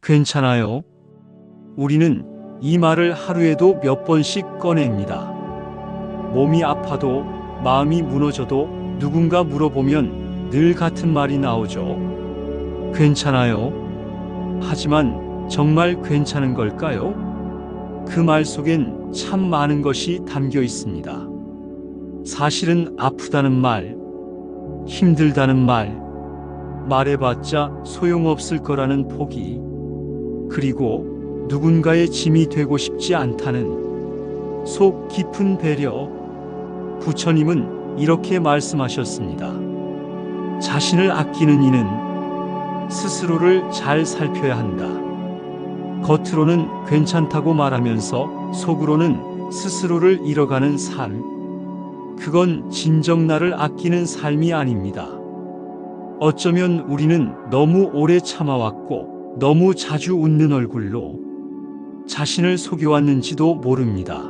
괜찮아요. 우리는 이 말을 하루에도 몇 번씩 꺼냅니다. 몸이 아파도 마음이 무너져도 누군가 물어보면 늘 같은 말이 나오죠. 괜찮아요. 하지만 정말 괜찮은 걸까요? 그 말 속엔 참 많은 것이 담겨 있습니다. 사실은 아프다는 말, 힘들다는 말, 말해봤자 소용없을 거라는 포기, 그리고 누군가의 짐이 되고 싶지 않다는 속 깊은 배려. 부처님은 이렇게 말씀하셨습니다. 자신을 아끼는 이는 스스로를 잘 살펴야 한다. 겉으로는 괜찮다고 말하면서 속으로는 스스로를 잃어가는 삶. 그건 진정 나를 아끼는 삶이 아닙니다. 어쩌면 우리는 너무 오래 참아왔고 너무 자주 웃는 얼굴로 자신을 속여왔는지도 모릅니다.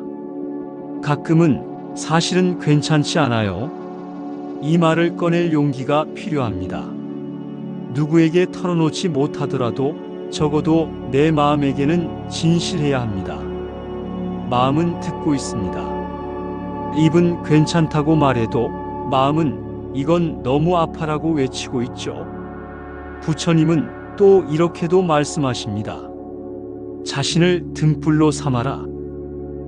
가끔은 사실은 괜찮지 않아요. 이 말을 꺼낼 용기가 필요합니다. 누구에게 털어놓지 못하더라도 적어도 내 마음에게는 진실해야 합니다. 마음은 듣고 있습니다. 입은 괜찮다고 말해도 마음은 이건 너무 아파라고 외치고 있죠. 부처님은 또 이렇게도 말씀하십니다. 자신을 등불로 삼아라.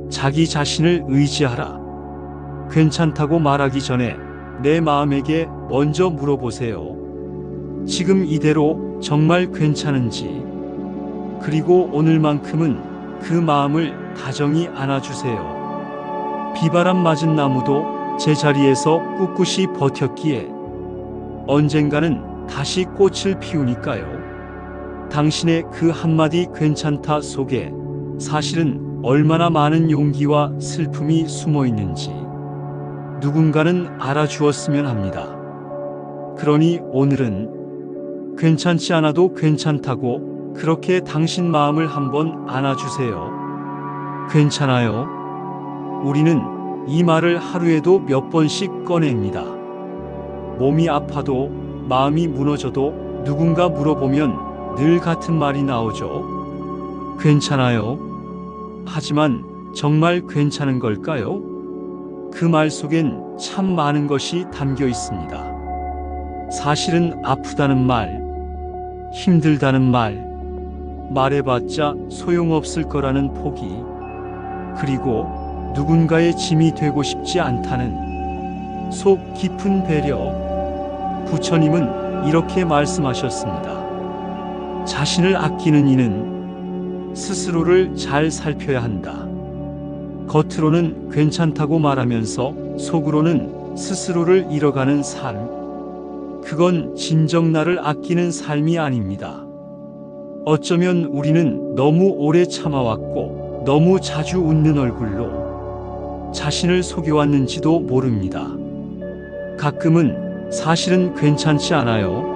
자기 자신을 의지하라. 괜찮다고 말하기 전에 내 마음에게 먼저 물어보세요. 지금 이대로 정말 괜찮은지, 그리고 오늘만큼은 그 마음을 다정히 안아주세요. 비바람 맞은 나무도 제자리에서 꿋꿋이 버텼기에 언젠가는 다시 꽃을 피우니까요. 당신의 그 한마디 괜찮다 속에 사실은 얼마나 많은 용기와 슬픔이 숨어 있는지 누군가는 알아주었으면 합니다. 그러니 오늘은 괜찮지 않아도 괜찮다고 그렇게 당신 마음을 한번 안아주세요. 괜찮아요. 우리는 이 말을 하루에도 몇 번씩 꺼냅니다. 몸이 아파도 마음이 무너져도 누군가 물어보면 늘 같은 말이 나오죠. 괜찮아요. 하지만 정말 괜찮은 걸까요? 그 말 속엔 참 많은 것이 담겨 있습니다. 사실은 아프다는 말, 힘들다는 말, 말해봤자 소용없을 거라는 포기, 그리고 누군가의 짐이 되고 싶지 않다는 속 깊은 배려. 부처님은 이렇게 말씀하셨습니다. 자신을 아끼는 이는 스스로를 잘 살펴야 한다. 겉으로는 괜찮다고 말하면서 속으로는 스스로를 잃어가는 삶. 그건 진정 나를 아끼는 삶이 아닙니다. 어쩌면 우리는 너무 오래 참아왔고 너무 자주 웃는 얼굴로 자신을 속여왔는지도 모릅니다. 가끔은 사실은 괜찮지 않아요.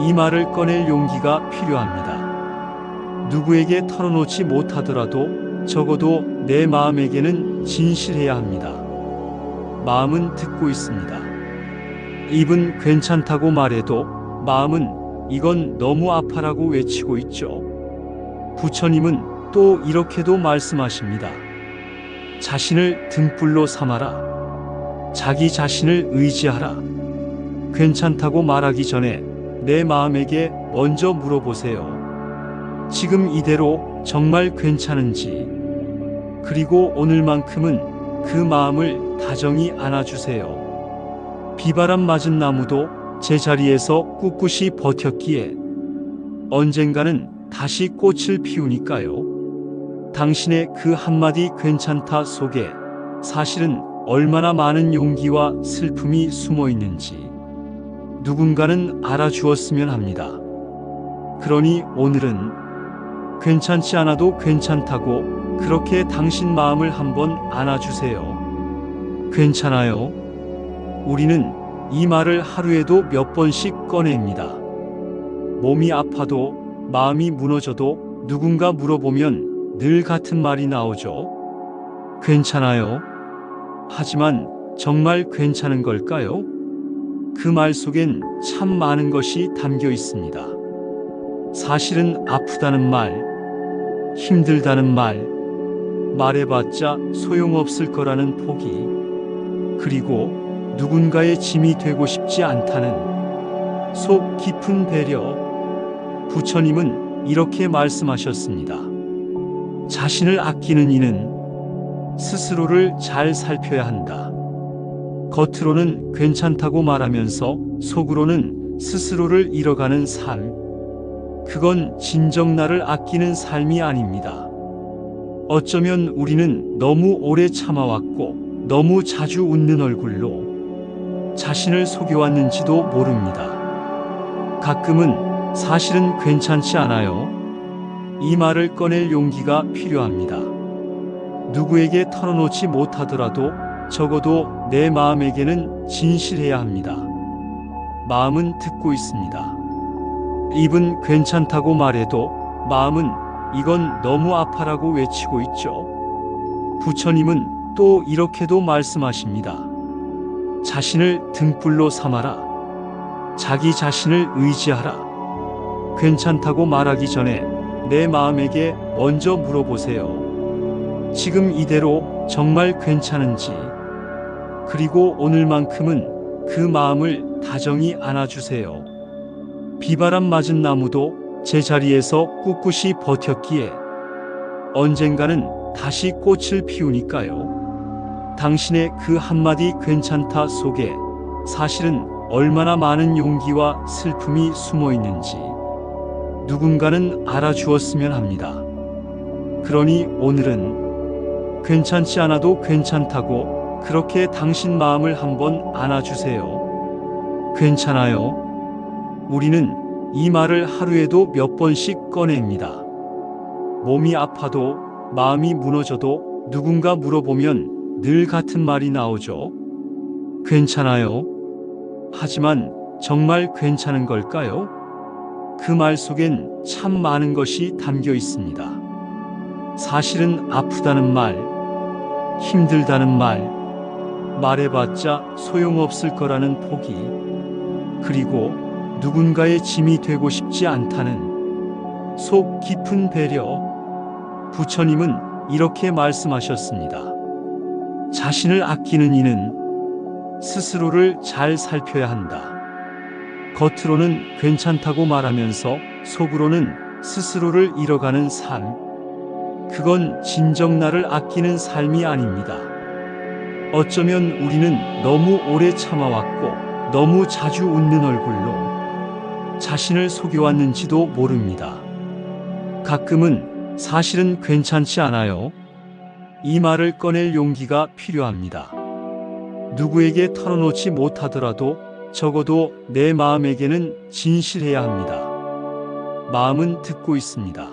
이 말을 꺼낼 용기가 필요합니다. 누구에게 털어놓지 못하더라도 적어도 내 마음에게는 진실해야 합니다. 마음은 듣고 있습니다. 입은 괜찮다고 말해도 마음은 이건 너무 아파라고 외치고 있죠. 부처님은 또 이렇게도 말씀하십니다. 자신을 등불로 삼아라. 자기 자신을 의지하라. 괜찮다고 말하기 전에 내 마음에게 먼저 물어보세요. 지금 이대로 정말 괜찮은지, 그리고 오늘만큼은 그 마음을 다정히 안아주세요. 비바람 맞은 나무도 제자리에서 꿋꿋이 버텼기에 언젠가는 다시 꽃을 피우니까요. 당신의 그 한마디 괜찮다 속에 사실은 얼마나 많은 용기와 슬픔이 숨어 있는지 누군가는 알아주었으면 합니다. 그러니 오늘은 괜찮지 않아도 괜찮다고 그렇게 당신 마음을 한번 안아주세요. 괜찮아요. 우리는 이 말을 하루에도 몇 번씩 꺼냅니다. 몸이 아파도 마음이 무너져도 누군가 물어보면 늘 같은 말이 나오죠. 괜찮아요. 하지만 정말 괜찮은 걸까요? 그 말 속엔 참 많은 것이 담겨 있습니다. 사실은 아프다는 말, 힘들다는 말, 말해봤자 소용없을 거라는 포기, 그리고 누군가의 짐이 되고 싶지 않다는 속 깊은 배려. 부처님은 이렇게 말씀하셨습니다. 자신을 아끼는 이는 스스로를 잘 살펴야 한다. 겉으로는 괜찮다고 말하면서 속으로는 스스로를 잃어가는 삶. 그건 진정 나를 아끼는 삶이 아닙니다. 어쩌면 우리는 너무 오래 참아왔고 너무 자주 웃는 얼굴로 자신을 속여왔는지도 모릅니다. 가끔은 사실은 괜찮지 않아요. 이 말을 꺼낼 용기가 필요합니다. 누구에게 털어놓지 못하더라도 적어도 내 마음에게는 진실해야 합니다. 마음은 듣고 있습니다. 입은 괜찮다고 말해도 마음은 이건 너무 아파라고 외치고 있죠. 부처님은 또 이렇게도 말씀하십니다. 자신을 등불로 삼아라. 자기 자신을 의지하라. 괜찮다고 말하기 전에 내 마음에게 먼저 물어보세요. 지금 이대로 정말 괜찮은지, 그리고 오늘만큼은 그 마음을 다정히 안아주세요. 비바람 맞은 나무도 제자리에서 꿋꿋이 버텼기에 언젠가는 다시 꽃을 피우니까요. 당신의 그 한마디 괜찮다 속에 사실은 얼마나 많은 용기와 슬픔이 숨어 있는지 누군가는 알아주었으면 합니다. 그러니 오늘은 괜찮지 않아도 괜찮다고 그렇게 당신 마음을 한번 안아주세요. 괜찮아요. 우리는 이 말을 하루에도 몇 번씩 꺼냅니다. 몸이 아파도 마음이 무너져도 누군가 물어보면 늘 같은 말이 나오죠. 괜찮아요. 하지만 정말 괜찮은 걸까요? 그 말 속엔 참 많은 것이 담겨 있습니다. 사실은 아프다는 말, 힘들다는 말, 말해봤자 소용없을 거라는 포기, 그리고 누군가의 짐이 되고 싶지 않다는 속 깊은 배려. 부처님은 이렇게 말씀하셨습니다. 자신을 아끼는 이는 스스로를 잘 살펴야 한다. 겉으로는 괜찮다고 말하면서 속으로는 스스로를 잃어가는 삶. 그건 진정 나를 아끼는 삶이 아닙니다. 어쩌면 우리는 너무 오래 참아왔고 너무 자주 웃는 얼굴로 자신을 속여왔는지도 모릅니다. 가끔은 사실은 괜찮지 않아요. 이 말을 꺼낼 용기가 필요합니다. 누구에게 털어놓지 못하더라도 적어도 내 마음에게는 진실해야 합니다. 마음은 듣고 있습니다.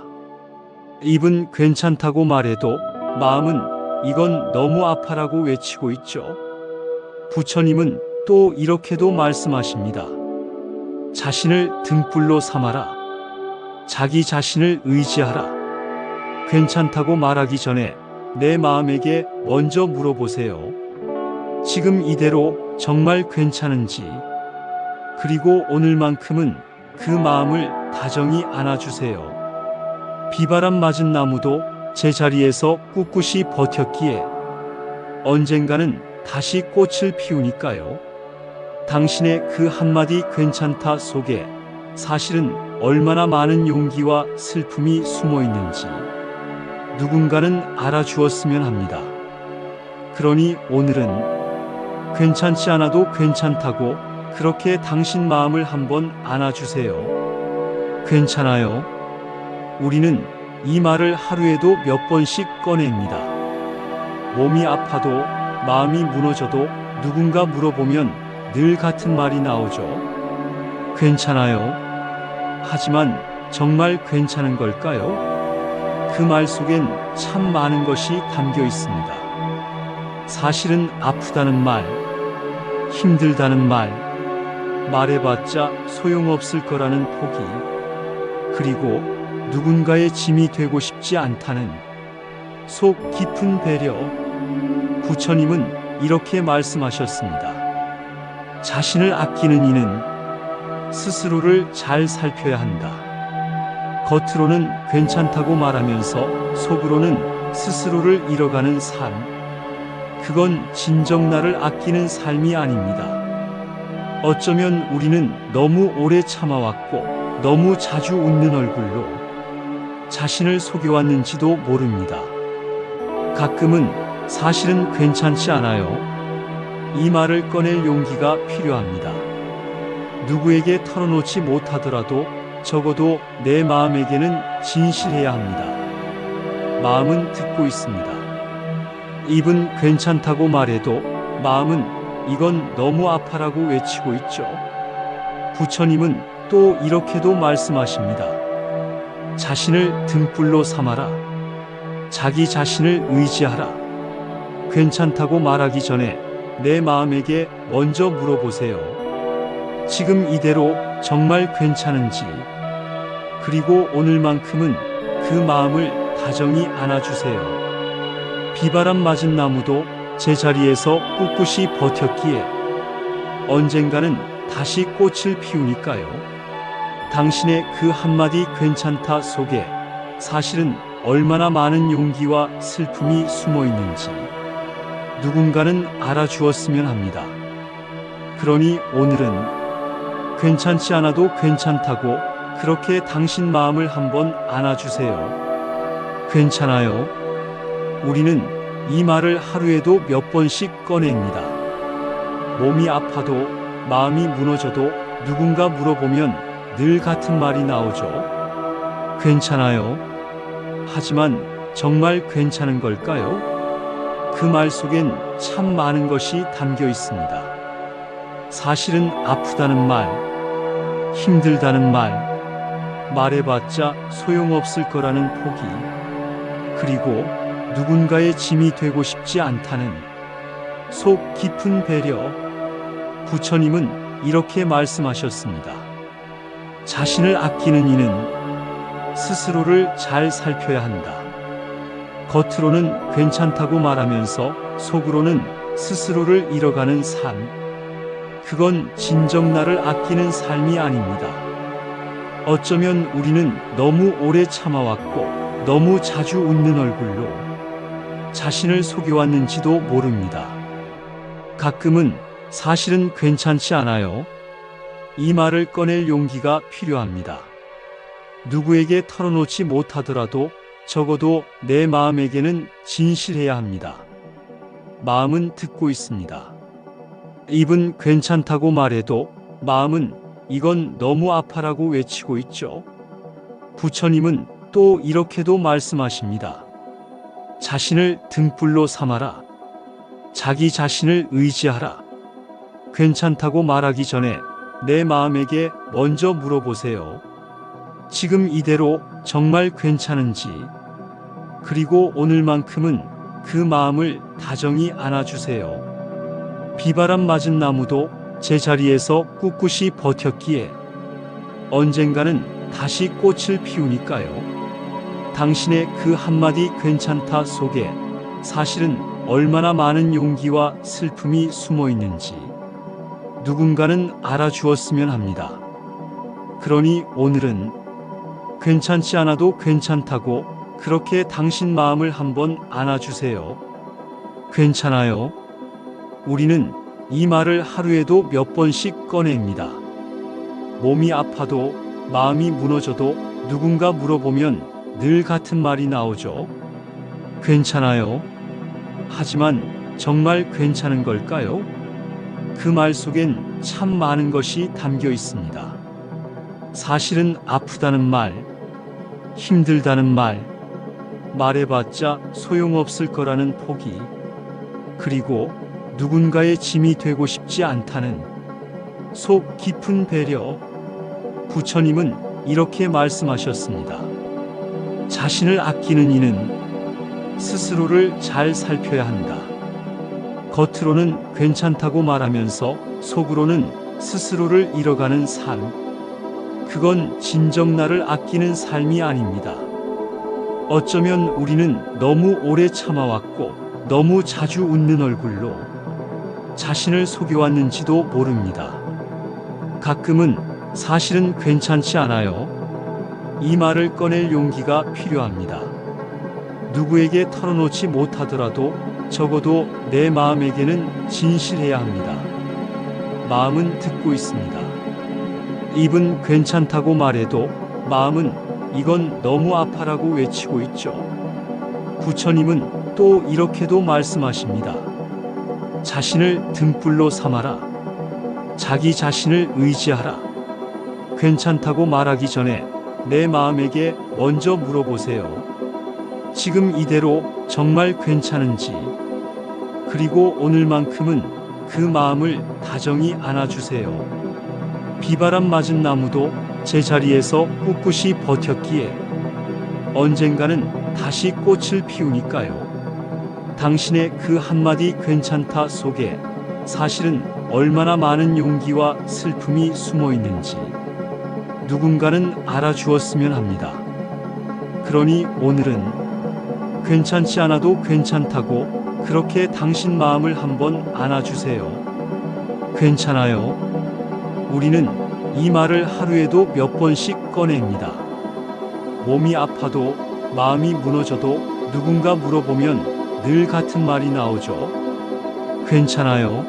입은 괜찮다고 말해도 마음은 이건 너무 아파라고 외치고 있죠. 부처님은 또 이렇게도 말씀하십니다. 자신을 등불로 삼아라. 자기 자신을 의지하라. 괜찮다고 말하기 전에 내 마음에게 먼저 물어보세요. 지금 이대로 정말 괜찮은지, 그리고 오늘만큼은 그 마음을 다정히 안아주세요. 비바람 맞은 나무도 제자리에서 꿋꿋이 버텼기에 언젠가는 다시 꽃을 피우니까요. 당신의 그 한마디 괜찮다 속에 사실은 얼마나 많은 용기와 슬픔이 숨어 있는지 누군가는 알아주었으면 합니다. 그러니 오늘은 괜찮지 않아도 괜찮다고 그렇게 당신 마음을 한번 안아주세요. 괜찮아요. 우리는 이 말을 하루에도 몇 번씩 꺼냅니다. 몸이 아파도 마음이 무너져도 누군가 물어보면 늘 같은 말이 나오죠. 괜찮아요. 하지만 정말 괜찮은 걸까요? 그 말 속엔 참 많은 것이 담겨 있습니다. 사실은 아프다는 말, 힘들다는 말, 말해봤자 소용없을 거라는 포기, 그리고 누군가의 짐이 되고 싶지 않다는 속 깊은 배려. 부처님은 이렇게 말씀하셨습니다. 자신을 아끼는 이는 스스로를 잘 살펴야 한다. 겉으로는 괜찮다고 말하면서 속으로는 스스로를 잃어가는 삶. 그건 진정 나를 아끼는 삶이 아닙니다. 어쩌면 우리는 너무 오래 참아왔고 너무 자주 웃는 얼굴로 자신을 속여왔는지도 모릅니다. 가끔은 사실은 괜찮지 않아요. 이 말을 꺼낼 용기가 필요합니다. 누구에게 털어놓지 못하더라도 적어도 내 마음에게는 진실해야 합니다. 마음은 듣고 있습니다. 입은 괜찮다고 말해도 마음은 이건 너무 아파라고 외치고 있죠. 부처님은 또 이렇게도 말씀하십니다. 자신을 등불로 삼아라. 자기 자신을 의지하라. 괜찮다고 말하기 전에 내 마음에게 먼저 물어보세요. 지금 이대로 정말 괜찮은지, 그리고 오늘만큼은 그 마음을 다정히 안아주세요. 비바람 맞은 나무도 제자리에서 꿋꿋이 버텼기에 언젠가는 다시 꽃을 피우니까요. 당신의 그 한마디 괜찮다 속에 사실은 얼마나 많은 용기와 슬픔이 숨어 있는지 누군가는 알아주었으면 합니다. 그러니 오늘은 괜찮지 않아도 괜찮다고 그렇게 당신 마음을 한번 안아주세요. 괜찮아요. 우리는 이 말을 하루에도 몇 번씩 꺼냅니다. 몸이 아파도 마음이 무너져도 누군가 물어보면 늘 같은 말이 나오죠. 괜찮아요. 하지만 정말 괜찮은 걸까요? 그 말 속엔 참 많은 것이 담겨 있습니다. 사실은 아프다는 말, 힘들다는 말, 말해봤자 소용없을 거라는 포기, 그리고 누군가의 짐이 되고 싶지 않다는 속 깊은 배려. 부처님은 이렇게 말씀하셨습니다. 자신을 아끼는 이는 스스로를 잘 살펴야 한다. 겉으로는 괜찮다고 말하면서 속으로는 스스로를 잃어가는 삶. 그건 진정 나를 아끼는 삶이 아닙니다. 어쩌면 우리는 너무 오래 참아왔고 너무 자주 웃는 얼굴로 자신을 속여왔는지도 모릅니다. 가끔은 사실은 괜찮지 않아요. 이 말을 꺼낼 용기가 필요합니다. 누구에게 털어놓지 못하더라도 적어도 내 마음에게는 진실해야 합니다. 마음은 듣고 있습니다. 입은 괜찮다고 말해도 마음은 이건 너무 아파라고 외치고 있죠. 부처님은 또 이렇게도 말씀하십니다. 자신을 등불로 삼아라. 자기 자신을 의지하라. 괜찮다고 말하기 전에 내 마음에게 먼저 물어보세요. 지금 이대로 정말 괜찮은지, 그리고 오늘만큼은 그 마음을 다정히 안아주세요. 비바람 맞은 나무도 제자리에서 꿋꿋이 버텼기에 언젠가는 다시 꽃을 피우니까요. 당신의 그 한마디 괜찮다 속에 사실은 얼마나 많은 용기와 슬픔이 숨어 있는지 누군가는 알아주었으면 합니다. 그러니 오늘은 괜찮지 않아도 괜찮다고 그렇게 당신 마음을 한번 안아주세요. 괜찮아요. 우리는 이 말을 하루에도 몇 번씩 꺼냅니다. 몸이 아파도 마음이 무너져도 누군가 물어보면 늘 같은 말이 나오죠. 괜찮아요. 하지만 정말 괜찮은 걸까요? 그 말 속엔 참 많은 것이 담겨 있습니다. 사실은 아프다는 말, 힘들다는 말, 말해봤자 소용없을 거라는 포기, 그리고 누군가의 짐이 되고 싶지 않다는 속 깊은 배려. 부처님은 이렇게 말씀하셨습니다. 자신을 아끼는 이는 스스로를 잘 살펴야 한다. 겉으로는 괜찮다고 말하면서 속으로는 스스로를 잃어가는 삶. 그건 진정 나를 아끼는 삶이 아닙니다. 어쩌면 우리는 너무 오래 참아왔고 너무 자주 웃는 얼굴로 자신을 속여왔는지도 모릅니다. 가끔은 사실은 괜찮지 않아요. 이 말을 꺼낼 용기가 필요합니다. 누구에게 털어놓지 못하더라도 적어도 내 마음에게는 진실해야 합니다. 마음은 듣고 있습니다. 입은 괜찮다고 말해도 마음은 이건 너무 아파라고 외치고 있죠. 부처님은 또 이렇게도 말씀하십니다. 자신을 등불로 삼아라. 자기 자신을 의지하라. 괜찮다고 말하기 전에 내 마음에게 먼저 물어보세요. 지금 이대로 정말 괜찮은지, 그리고 오늘만큼은 그 마음을 다정히 안아주세요. 비바람 맞은 나무도 제자리에서 꿋꿋이 버텼기에 언젠가는 다시 꽃을 피우니까요. 당신의 그 한마디 괜찮다 속에 사실은 얼마나 많은 용기와 슬픔이 숨어 있는지 누군가는 알아주었으면 합니다. 그러니 오늘은 괜찮지 않아도 괜찮다고 그렇게 당신 마음을 한번 안아주세요. 괜찮아요. 우리는 이 말을 하루에도 몇 번씩 꺼냅니다. 몸이 아파도 마음이 무너져도 누군가 물어보면 늘 같은 말이 나오죠. 괜찮아요.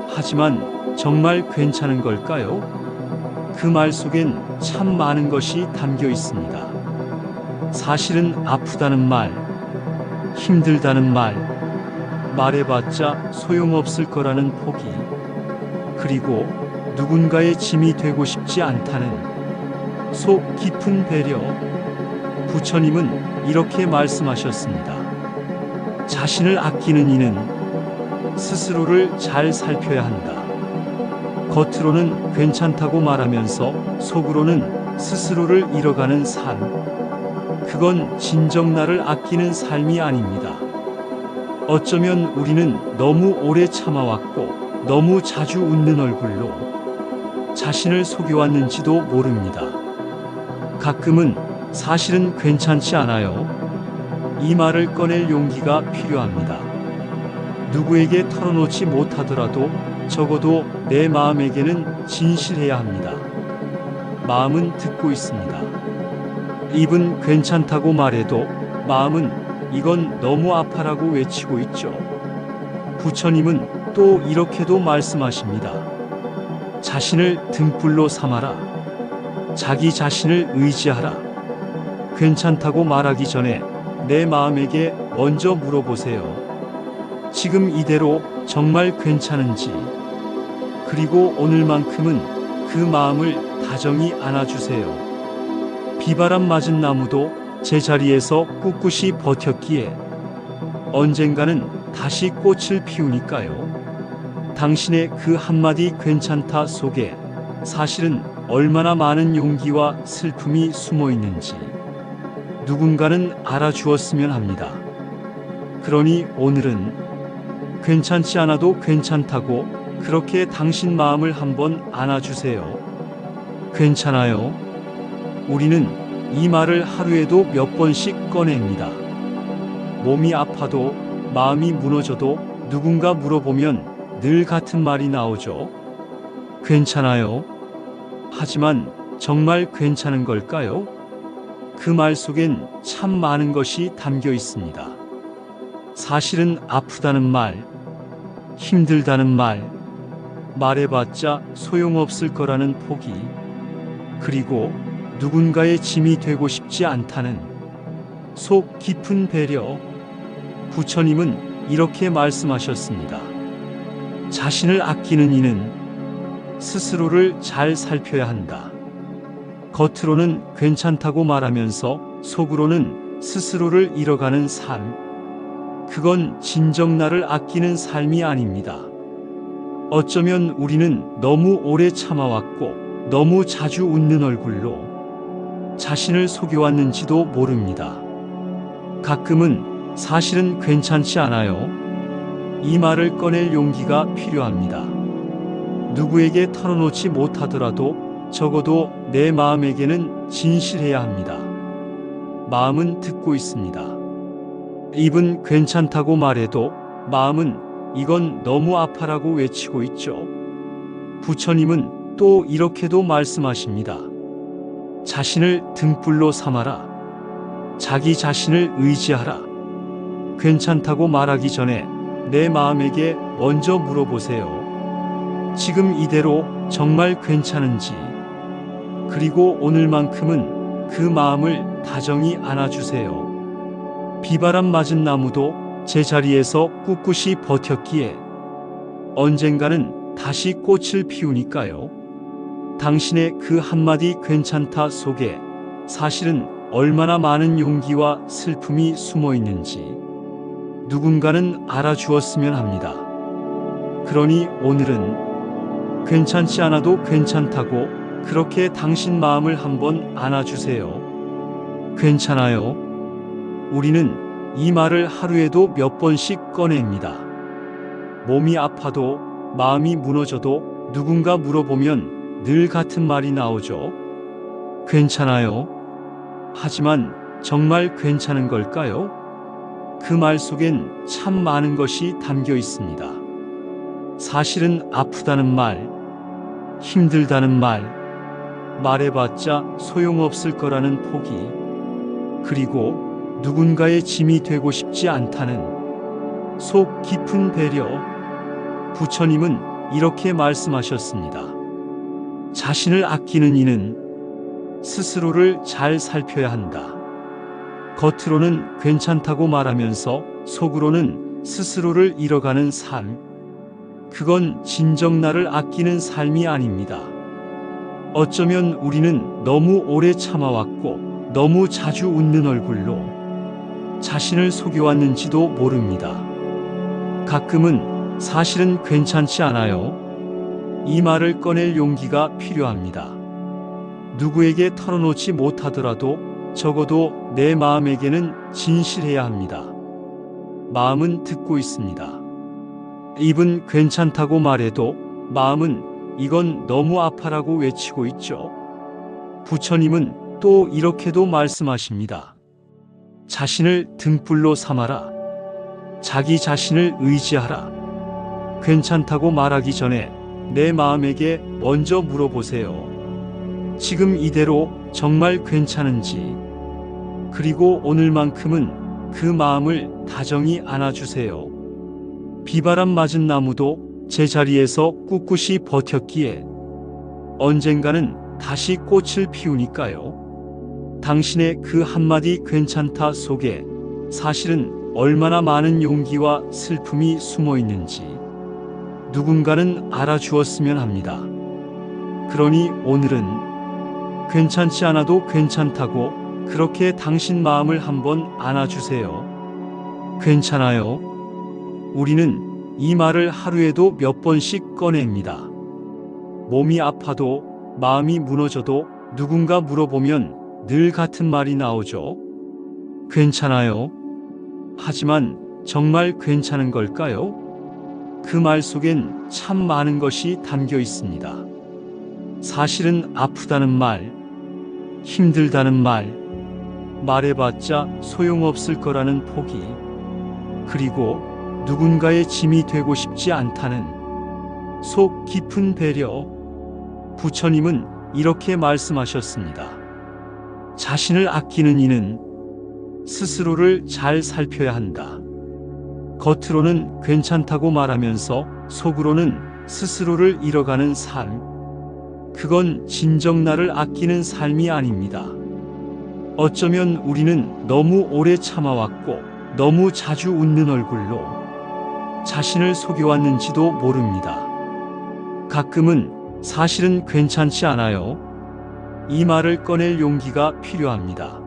하지만 정말 괜찮은 걸까요? 그 말 속엔 참 많은 것이 담겨 있습니다. 사실은 아프다는 말, 힘들다는 말, 말해봤자 소용없을 거라는 포기, 그리고 누군가의 짐이 되고 싶지 않다는 속 깊은 배려. 부처님은 이렇게 말씀하셨습니다. 자신을 아끼는 이는 스스로를 잘 살펴야 한다. 겉으로는 괜찮다고 말하면서 속으로는 스스로를 잃어가는 삶. 그건 진정 나를 아끼는 삶이 아닙니다. 어쩌면 우리는 너무 오래 참아왔고 너무 자주 웃는 얼굴로 자신을 속여왔는지도 모릅니다. 가끔은 사실은 괜찮지 않아요. 이 말을 꺼낼 용기가 필요합니다. 누구에게 털어놓지 못하더라도 적어도 내 마음에게는 진실해야 합니다. 마음은 듣고 있습니다. 입은 괜찮다고 말해도 마음은 이건 너무 아파라고 외치고 있죠. 부처님은 또 이렇게도 말씀하십니다. 자신을 등불로 삼아라. 자기 자신을 의지하라. 괜찮다고 말하기 전에 내 마음에게 먼저 물어보세요. 지금 이대로 정말 괜찮은지, 그리고 오늘만큼은 그 마음을 다정히 안아주세요. 비바람 맞은 나무도 제자리에서 꿋꿋이 버텼기에 언젠가는 다시 꽃을 피우니까요. 당신의 그 한마디 괜찮다 속에 사실은 얼마나 많은 용기와 슬픔이 숨어 있는지 누군가는 알아주었으면 합니다. 그러니 오늘은 괜찮지 않아도 괜찮다고 그렇게 당신 마음을 한번 안아주세요. 괜찮아요. 우리는 이 말을 하루에도 몇 번씩 꺼냅니다. 몸이 아파도 마음이 무너져도 누군가 물어보면 늘 같은 말이 나오죠. 괜찮아요. 하지만 정말 괜찮은 걸까요? 그 말 속엔 참 많은 것이 담겨 있습니다. 사실은 아프다는 말, 힘들다는 말, 말해봤자 소용없을 거라는 포기, 그리고 누군가의 짐이 되고 싶지 않다는 속 깊은 배려. 부처님은 이렇게 말씀하셨습니다. 자신을 아끼는 이는 스스로를 잘 살펴야 한다. 겉으로는 괜찮다고 말하면서 속으로는 스스로를 잃어가는 삶. 그건 진정 나를 아끼는 삶이 아닙니다. 어쩌면 우리는 너무 오래 참아왔고 너무 자주 웃는 얼굴로 자신을 속여왔는지도 모릅니다. 가끔은 사실은 괜찮지 않아요. 이 말을 꺼낼 용기가 필요합니다. 누구에게 털어놓지 못하더라도 적어도 내 마음에게는 진실해야 합니다. 마음은 듣고 있습니다. 입은 괜찮다고 말해도 마음은 이건 너무 아파라고 외치고 있죠. 부처님은 또 이렇게도 말씀하십니다. 자신을 등불로 삼아라. 자기 자신을 의지하라. 괜찮다고 말하기 전에 내 마음에게 먼저 물어보세요. 지금 이대로 정말 괜찮은지. 그리고 오늘만큼은 그 마음을 다정히 안아주세요. 비바람 맞은 나무도 제자리에서 꿋꿋이 버텼기에 언젠가는 다시 꽃을 피우니까요. 당신의 그 한마디 괜찮다 속에 사실은 얼마나 많은 용기와 슬픔이 숨어 있는지 누군가는 알아주었으면 합니다. 그러니 오늘은 괜찮지 않아도 괜찮다고 그렇게 당신 마음을 한번 안아주세요. 괜찮아요. 우리는 이 말을 하루에도 몇 번씩 꺼냅니다. 몸이 아파도 마음이 무너져도 누군가 물어보면 늘 같은 말이 나오죠. 괜찮아요. 하지만 정말 괜찮은 걸까요? 그 말 속엔 참 많은 것이 담겨 있습니다. 사실은 아프다는 말, 힘들다는 말, 말해봤자 소용없을 거라는 포기, 그리고 누군가의 짐이 되고 싶지 않다는 속 깊은 배려. 부처님은 이렇게 말씀하셨습니다. 자신을 아끼는 이는 스스로를 잘 살펴야 한다. 겉으로는 괜찮다고 말하면서 속으로는 스스로를 잃어가는 삶. 그건 진정 나를 아끼는 삶이 아닙니다. 어쩌면 우리는 너무 오래 참아왔고 너무 자주 웃는 얼굴로 자신을 속여왔는지도 모릅니다. 가끔은 사실은 괜찮지 않아요. 이 말을 꺼낼 용기가 필요합니다. 누구에게 털어놓지 못하더라도 적어도 내 마음에게는 진실해야 합니다. 마음은 듣고 있습니다. 입은 괜찮다고 말해도 마음은 이건 너무 아파라고 외치고 있죠. 부처님은 또 이렇게도 말씀하십니다. 자신을 등불로 삼아라. 자기 자신을 의지하라. 괜찮다고 말하기 전에 내 마음에게 먼저 물어보세요. 지금 이대로 정말 괜찮은지. 그리고 오늘만큼은 그 마음을 다정히 안아주세요. 비바람 맞은 나무도 제자리에서 꿋꿋이 버텼기에 언젠가는 다시 꽃을 피우니까요. 당신의 그 한마디 괜찮다 속에 사실은 얼마나 많은 용기와 슬픔이 숨어 있는지 누군가는 알아주었으면 합니다. 그러니 오늘은 괜찮지 않아도 괜찮다고 그렇게 당신 마음을 한번 안아주세요. 괜찮아요. 우리는 이 말을 하루에도 몇 번씩 꺼냅니다. 몸이 아파도 마음이 무너져도 누군가 물어보면 늘 같은 말이 나오죠. 괜찮아요. 하지만 정말 괜찮은 걸까요? 그 말 속엔 참 많은 것이 담겨 있습니다. 사실은 아프다는 말, 힘들다는 말, 말해봤자 소용없을 거라는 포기, 그리고 누군가의 짐이 되고 싶지 않다는 속 깊은 배려. 부처님은 이렇게 말씀하셨습니다. 자신을 아끼는 이는 스스로를 잘 살펴야 한다. 겉으로는 괜찮다고 말하면서 속으로는 스스로를 잃어가는 삶. 그건 진정 나를 아끼는 삶이 아닙니다. 어쩌면 우리는 너무 오래 참아왔고 너무 자주 웃는 얼굴로 자신을 속여왔는지도 모릅니다. 가끔은 사실은 괜찮지 않아요. 이 말을 꺼낼 용기가 필요합니다.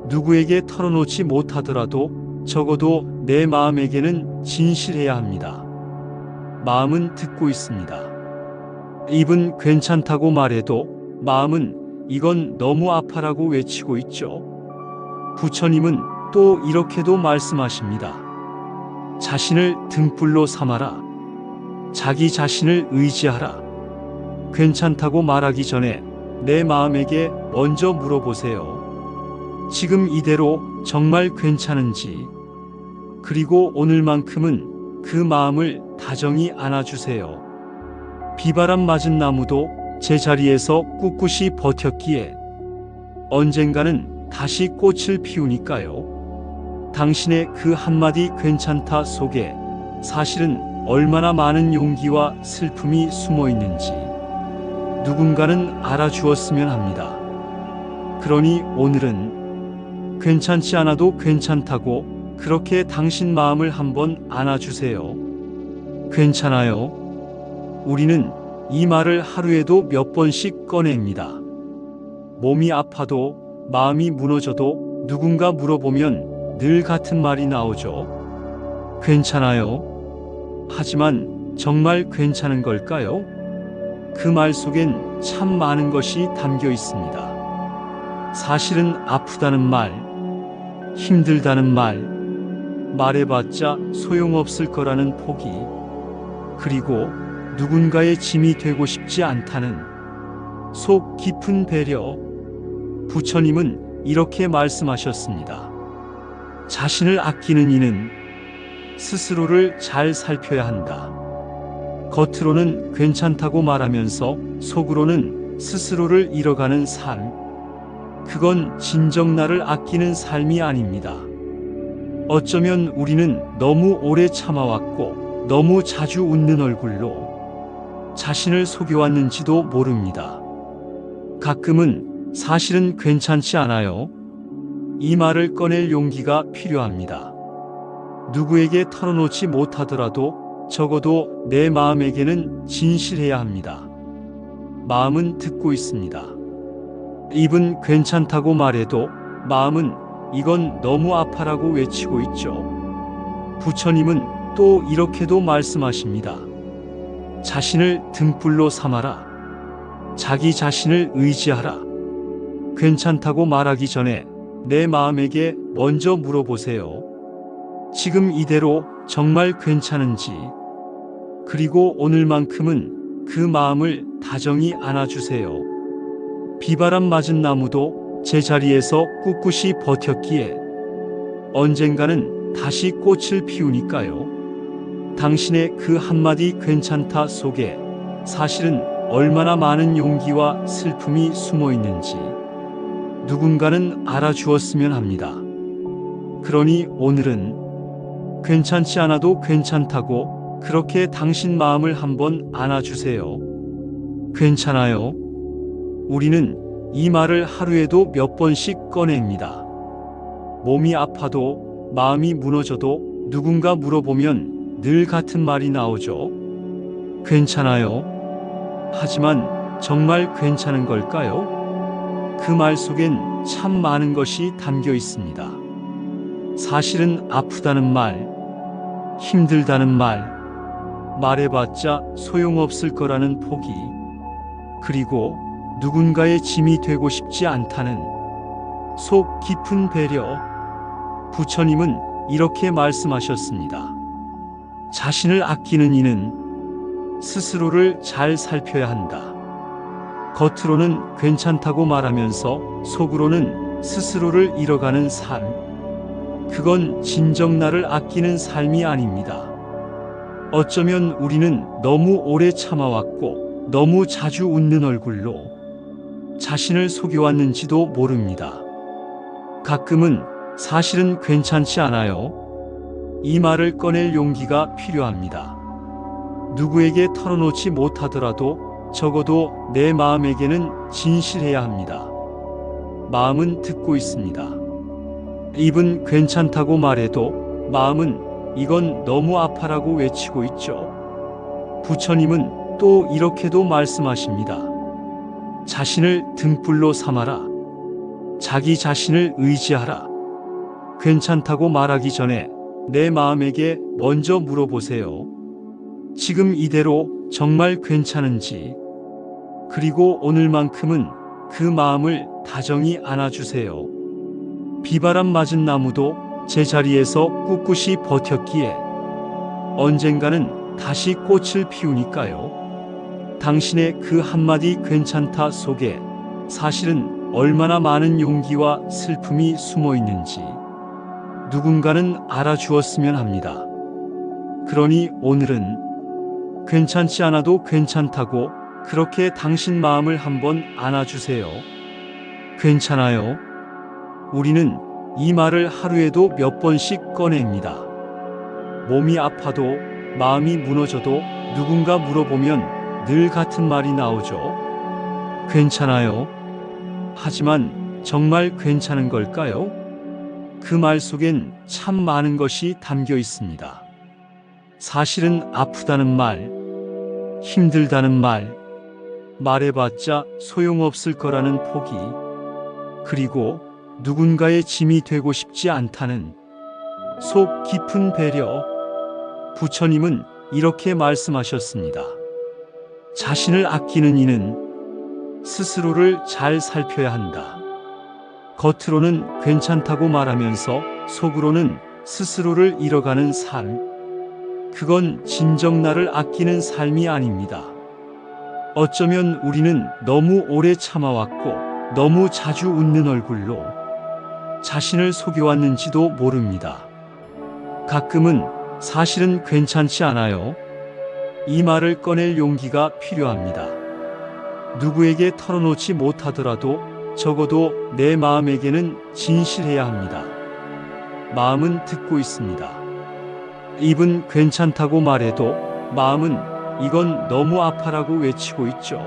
누구에게 털어놓지 못하더라도 적어도 내 마음에게는 진실해야 합니다. 마음은 듣고 있습니다. 입은 괜찮다고 말해도 마음은 이건 너무 아파라고 외치고 있죠. 부처님은 또 이렇게도 말씀하십니다. 자신을 등불로 삼아라. 자기 자신을 의지하라. 괜찮다고 말하기 전에 내 마음에게 먼저 물어보세요. 지금 이대로 정말 괜찮은지. 그리고 오늘만큼은 그 마음을 다정히 안아주세요. 비바람 맞은 나무도 제자리에서 꿋꿋이 버텼기에 언젠가는 다시 꽃을 피우니까요. 당신의 그 한마디 괜찮다 속에 사실은 얼마나 많은 용기와 슬픔이 숨어 있는지 누군가는 알아주었으면 합니다. 그러니 오늘은 괜찮지 않아도 괜찮다고 그렇게 당신 마음을 한번 안아주세요. 괜찮아요. 우리는 이 말을 하루에도 몇 번씩 꺼냅니다. 몸이 아파도 마음이 무너져도 누군가 물어보면 늘 같은 말이 나오죠. 괜찮아요. 하지만 정말 괜찮은 걸까요? 그 말 속엔 참 많은 것이 담겨 있습니다. 사실은 아프다는 말, 힘들다는 말, 말해봤자 소용없을 거라는 포기, 그리고 누군가의 짐이 되고 싶지 않다는 속 깊은 배려. 부처님은 이렇게 말씀하셨습니다. 자신을 아끼는 이는 스스로를 잘 살펴야 한다. 겉으로는 괜찮다고 말하면서 속으로는 스스로를 잃어가는 삶. 그건 진정 나를 아끼는 삶이 아닙니다. 어쩌면 우리는 너무 오래 참아왔고 너무 자주 웃는 얼굴로 자신을 속여왔는지도 모릅니다. 가끔은 사실은 괜찮지 않아요. 이 말을 꺼낼 용기가 필요합니다. 누구에게 털어놓지 못하더라도 적어도 내 마음에게는 진실해야 합니다. 마음은 듣고 있습니다. 입은 괜찮다고 말해도 마음은 이건 너무 아파라고 외치고 있죠. 부처님은 또 이렇게도 말씀하십니다. 자신을 등불로 삼아라. 자기 자신을 의지하라. 괜찮다고 말하기 전에 내 마음에게 먼저 물어보세요. 지금 이대로 정말 괜찮은지, 그리고 오늘만큼은 그 마음을 다정히 안아주세요. 비바람 맞은 나무도 제자리에서 꿋꿋이 버텼기에 언젠가는 다시 꽃을 피우니까요. 당신의 그 한마디 괜찮다 속에 사실은 얼마나 많은 용기와 슬픔이 숨어 있는지 누군가는 알아주었으면 합니다. 그러니 오늘은 괜찮지 않아도 괜찮다고 그렇게 당신 마음을 한번 안아주세요. 괜찮아요. 우리는 이 말을 하루에도 몇 번씩 꺼냅니다. 몸이 아파도 마음이 무너져도 누군가 물어보면 늘 같은 말이 나오죠. 괜찮아요. 하지만 정말 괜찮은 걸까요? 그 말 속엔 참 많은 것이 담겨 있습니다. 사실은 아프다는 말, 힘들다는 말, 말해봤자 소용없을 거라는 포기, 그리고 누군가의 짐이 되고 싶지 않다는 속 깊은 배려. 부처님은 이렇게 말씀하셨습니다. 자신을 아끼는 이는 스스로를 잘 살펴야 한다. 겉으로는 괜찮다고 말하면서 속으로는 스스로를 잃어가는 삶. 그건 진정 나를 아끼는 삶이 아닙니다. 어쩌면 우리는 너무 오래 참아왔고 너무 자주 웃는 얼굴로 자신을 속여왔는지도 모릅니다. 가끔은 사실은 괜찮지 않아요. 이 말을 꺼낼 용기가 필요합니다. 누구에게 털어놓지 못하더라도 적어도 내 마음에게는 진실해야 합니다. 마음은 듣고 있습니다. 입은 괜찮다고 말해도 마음은 이건 너무 아파라고 외치고 있죠. 부처님은 또 이렇게도 말씀하십니다. 자신을 등불로 삼아라. 자기 자신을 의지하라. 괜찮다고 말하기 전에 내 마음에게 먼저 물어보세요. 지금 이대로 정말 괜찮은지, 그리고 오늘만큼은 그 마음을 다정히 안아주세요. 비바람 맞은 나무도 제자리에서 꿋꿋이 버텼기에 언젠가는 다시 꽃을 피우니까요. 당신의 그 한마디 괜찮다 속에 사실은 얼마나 많은 용기와 슬픔이 숨어 있는지 누군가는 알아주었으면 합니다. 그러니 오늘은 괜찮지 않아도 괜찮다고 그렇게 당신 마음을 한번 안아주세요. 괜찮아요? 우리는 이 말을 하루에도 몇 번씩 꺼냅니다. 몸이 아파도 마음이 무너져도 누군가 물어보면 늘 같은 말이 나오죠. 괜찮아요? 하지만 정말 괜찮은 걸까요? 그 말 속엔 참 많은 것이 담겨 있습니다. 사실은 아프다는 말, 힘들다는 말, 말해봤자 소용없을 거라는 포기, 그리고 누군가의 짐이 되고 싶지 않다는 속 깊은 배려. 부처님은 이렇게 말씀하셨습니다. 자신을 아끼는 이는 스스로를 잘 살펴야 한다. 겉으로는 괜찮다고 말하면서 속으로는 스스로를 잃어가는 삶. 그건 진정 나를 아끼는 삶이 아닙니다. 어쩌면 우리는 너무 오래 참아왔고 너무 자주 웃는 얼굴로 자신을 속여왔는지도 모릅니다. 가끔은 사실은 괜찮지 않아요. 이 말을 꺼낼 용기가 필요합니다. 누구에게 털어놓지 못하더라도 적어도 내 마음에게는 진실해야 합니다. 마음은 듣고 있습니다. 입은 괜찮다고 말해도 마음은 이건 너무 아파라고 외치고 있죠.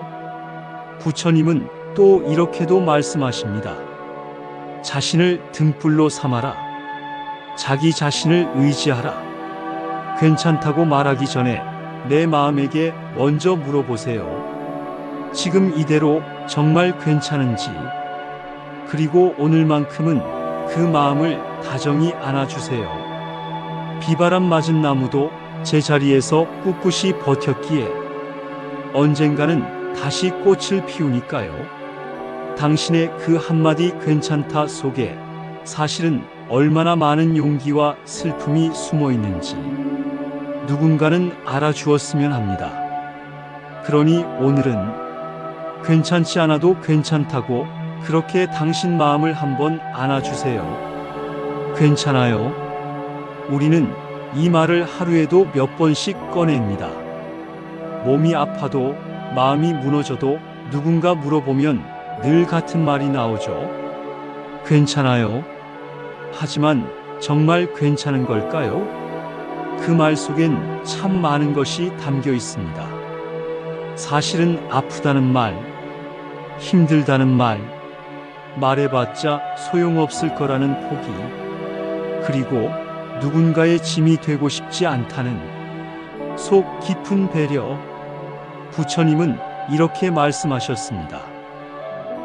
부처님은 또 이렇게도 말씀하십니다. 자신을 등불로 삼아라. 자기 자신을 의지하라. 괜찮다고 말하기 전에 내 마음에게 먼저 물어보세요. 지금 이대로 정말 괜찮은지, 그리고 오늘만큼은 그 마음을 다정히 안아주세요. 비바람 맞은 나무도 제자리에서 꿋꿋이 버텼기에 언젠가는 다시 꽃을 피우니까요. 당신의 그 한마디 괜찮다 속에 사실은 얼마나 많은 용기와 슬픔이 숨어 있는지 누군가는 알아주었으면 합니다. 그러니 오늘은 괜찮지 않아도 괜찮다고 그렇게 당신 마음을 한번 안아주세요. 괜찮아요? 우리는 이 말을 하루에도 몇 번씩 꺼냅니다. 몸이 아파도 마음이 무너져도 누군가 물어보면 늘 같은 말이 나오죠. 괜찮아요? 하지만 정말 괜찮은 걸까요? 그 말 속엔 참 많은 것이 담겨 있습니다. 사실은 아프다는 말, 힘들다는 말, 말해봤자 소용없을 거라는 포기, 그리고 누군가의 짐이 되고 싶지 않다는 속 깊은 배려. 부처님은 이렇게 말씀하셨습니다.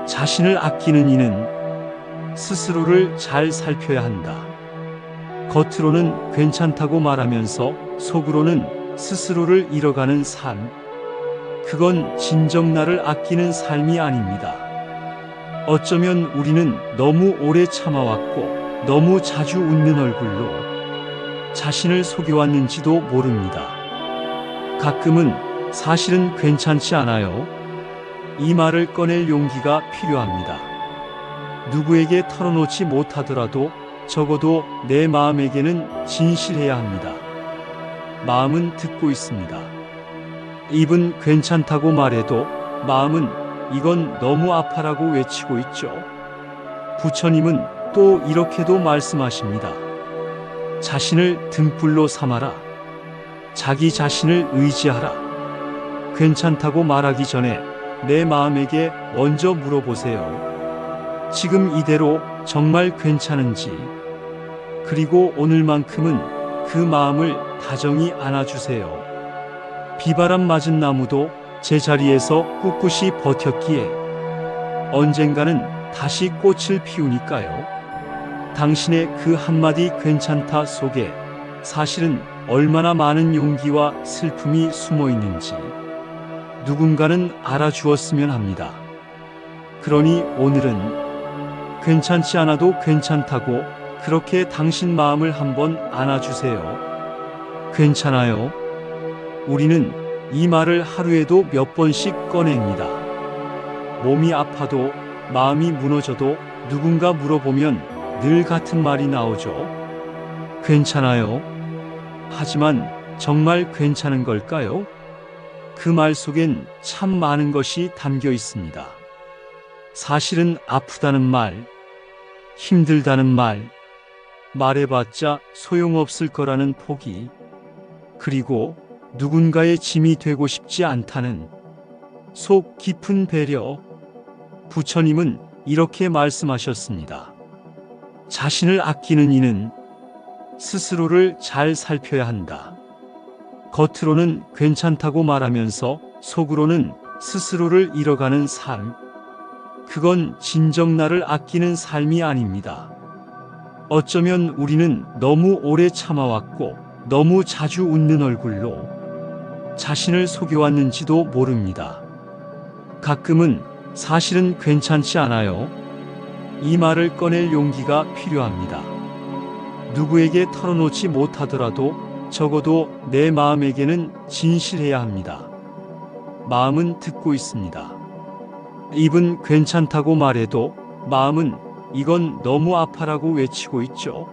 자신을 아끼는 이는 스스로를 잘 살펴야 한다. 겉으로는 괜찮다고 말하면서 속으로는 스스로를 잃어가는 삶. 그건 진정 나를 아끼는 삶이 아닙니다. 어쩌면 우리는 너무 오래 참아왔고 너무 자주 웃는 얼굴로 자신을 속여왔는지도 모릅니다. 가끔은 사실은 괜찮지 않아요. 이 말을 꺼낼 용기가 필요합니다. 누구에게 털어놓지 못하더라도 적어도 내 마음에게는 진실해야 합니다. 마음은 듣고 있습니다. 입은 괜찮다고 말해도 마음은 이건 너무 아파라고 외치고 있죠. 부처님은 또 이렇게도 말씀하십니다. 자신을 등불로 삼아라. 자기 자신을 의지하라. 괜찮다고 말하기 전에 내 마음에게 먼저 물어보세요. 지금 이대로 정말 괜찮은지, 그리고 오늘만큼은 그 마음을 다정히 안아주세요. 비바람 맞은 나무도 제자리에서 꿋꿋이 버텼기에 언젠가는 다시 꽃을 피우니까요. 당신의 그 한마디 괜찮다 속에 사실은 얼마나 많은 용기와 슬픔이 숨어 있는지 누군가는 알아주었으면 합니다. 그러니 오늘은 괜찮지 않아도 괜찮다고 그렇게 당신 마음을 한번 안아주세요. 괜찮아요? 우리는 이 말을 하루에도 몇 번씩 꺼냅니다. 몸이 아파도 마음이 무너져도 누군가 물어보면 늘 같은 말이 나오죠. 괜찮아요? 하지만 정말 괜찮은 걸까요? 그 말 속엔 참 많은 것이 담겨 있습니다. 사실은 아프다는 말, 힘들다는 말, 말해봤자 소용없을 거라는 포기, 그리고 누군가의 짐이 되고 싶지 않다는 속 깊은 배려. 부처님은 이렇게 말씀하셨습니다. 자신을 아끼는 이는 스스로를 잘 살펴야 한다. 겉으로는 괜찮다고 말하면서 속으로는 스스로를 잃어가는 삶. 그건 진정 나를 아끼는 삶이 아닙니다. 어쩌면 우리는 너무 오래 참아왔고 너무 자주 웃는 얼굴로 자신을 속여왔는지도 모릅니다. 가끔은 사실은 괜찮지 않아요. 이 말을 꺼낼 용기가 필요합니다. 누구에게 털어놓지 못하더라도 적어도 내 마음에게는 진실해야 합니다. 마음은 듣고 있습니다. 입은 괜찮다고 말해도 마음은 이건 너무 아파라고 외치고 있죠.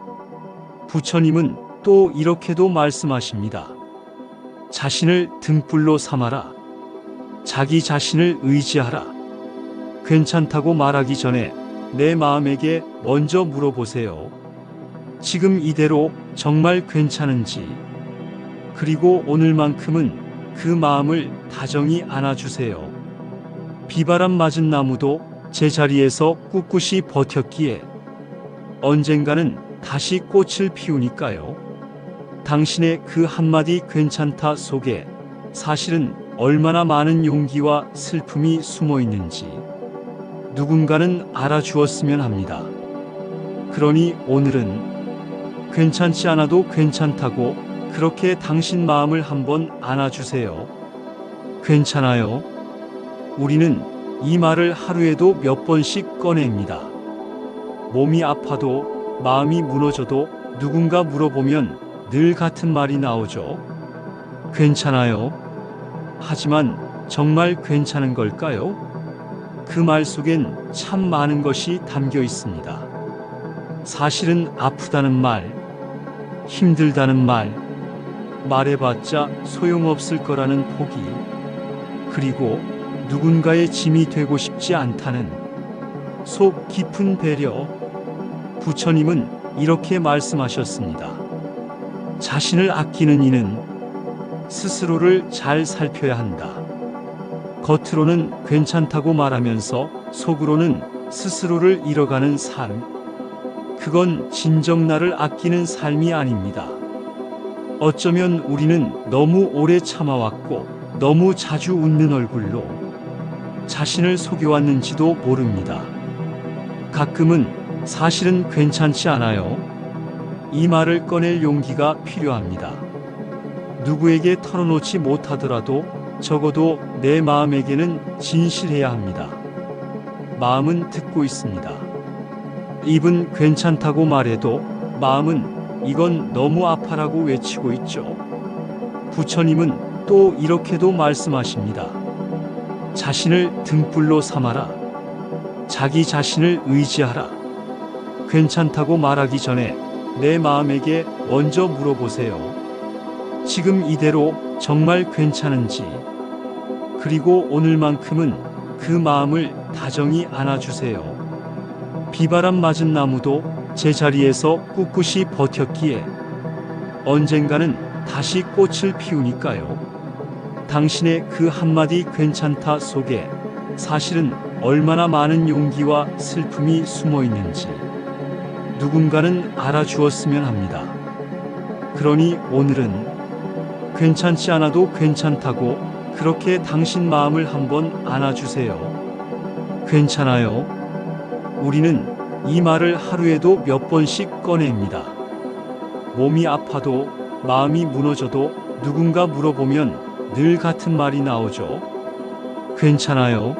부처님은 또 이렇게도 말씀하십니다. 자신을 등불로 삼아라. 자기 자신을 의지하라. 괜찮다고 말하기 전에 내 마음에게 먼저 물어보세요. 지금 이대로 정말 괜찮은지. 그리고 오늘만큼은 그 마음을 다정히 안아주세요. 비바람 맞은 나무도 제자리에서 꿋꿋이 버텼기에 언젠가는 다시 꽃을 피우니까요. 당신의 그 한마디 괜찮다 속에 사실은 얼마나 많은 용기와 슬픔이 숨어 있는지 누군가는 알아주었으면 합니다. 그러니 오늘은 괜찮지 않아도 괜찮다고 그렇게 당신 마음을 한번 안아주세요. 괜찮아요. 우리는 이 말을 하루에도 몇 번씩 꺼냅니다. 몸이 아파도 마음이 무너져도 누군가 물어보면 늘 같은 말이 나오죠. 괜찮아요. 하지만 정말 괜찮은 걸까요? 그 말 속엔 참 많은 것이 담겨 있습니다. 사실은 아프다는 말, 힘들다는 말, 말해봤자 소용없을 거라는 포기, 그리고 누군가의 짐이 되고 싶지 않다는 속 깊은 배려. 부처님은 이렇게 말씀하셨습니다. 자신을 아끼는 이는 스스로를 잘 살펴야 한다. 겉으로는 괜찮다고 말하면서 속으로는 스스로를 잃어가는 삶. 그건 진정 나를 아끼는 삶이 아닙니다. 어쩌면 우리는 너무 오래 참아왔고 너무 자주 웃는 얼굴로 자신을 속여왔는지도 모릅니다. 가끔은 사실은 괜찮지 않아요. 이 말을 꺼낼 용기가 필요합니다. 누구에게 털어놓지 못하더라도 적어도 내 마음에게는 진실해야 합니다. 마음은 듣고 있습니다. 입은 괜찮다고 말해도 마음은 이건 너무 아파라고 외치고 있죠. 부처님은 또 이렇게도 말씀하십니다. 자신을 등불로 삼아라. 자기 자신을 의지하라. 괜찮다고 말하기 전에 내 마음에게 먼저 물어보세요. 지금 이대로 정말 괜찮은지. 그리고 오늘만큼은 그 마음을 다정히 안아주세요. 비바람 맞은 나무도 제자리에서 꿋꿋이 버텼기에 언젠가는 다시 꽃을 피우니까요. 당신의 그 한마디 괜찮다 속에 사실은 얼마나 많은 용기와 슬픔이 숨어 있는지 누군가는 알아주었으면 합니다. 그러니 오늘은 괜찮지 않아도 괜찮다고 그렇게 당신 마음을 한번 안아주세요. 괜찮아요. 우리는 이 말을 하루에도 몇 번씩 꺼냅니다. 몸이 아파도 마음이 무너져도 누군가 물어보면 늘 같은 말이 나오죠. 괜찮아요.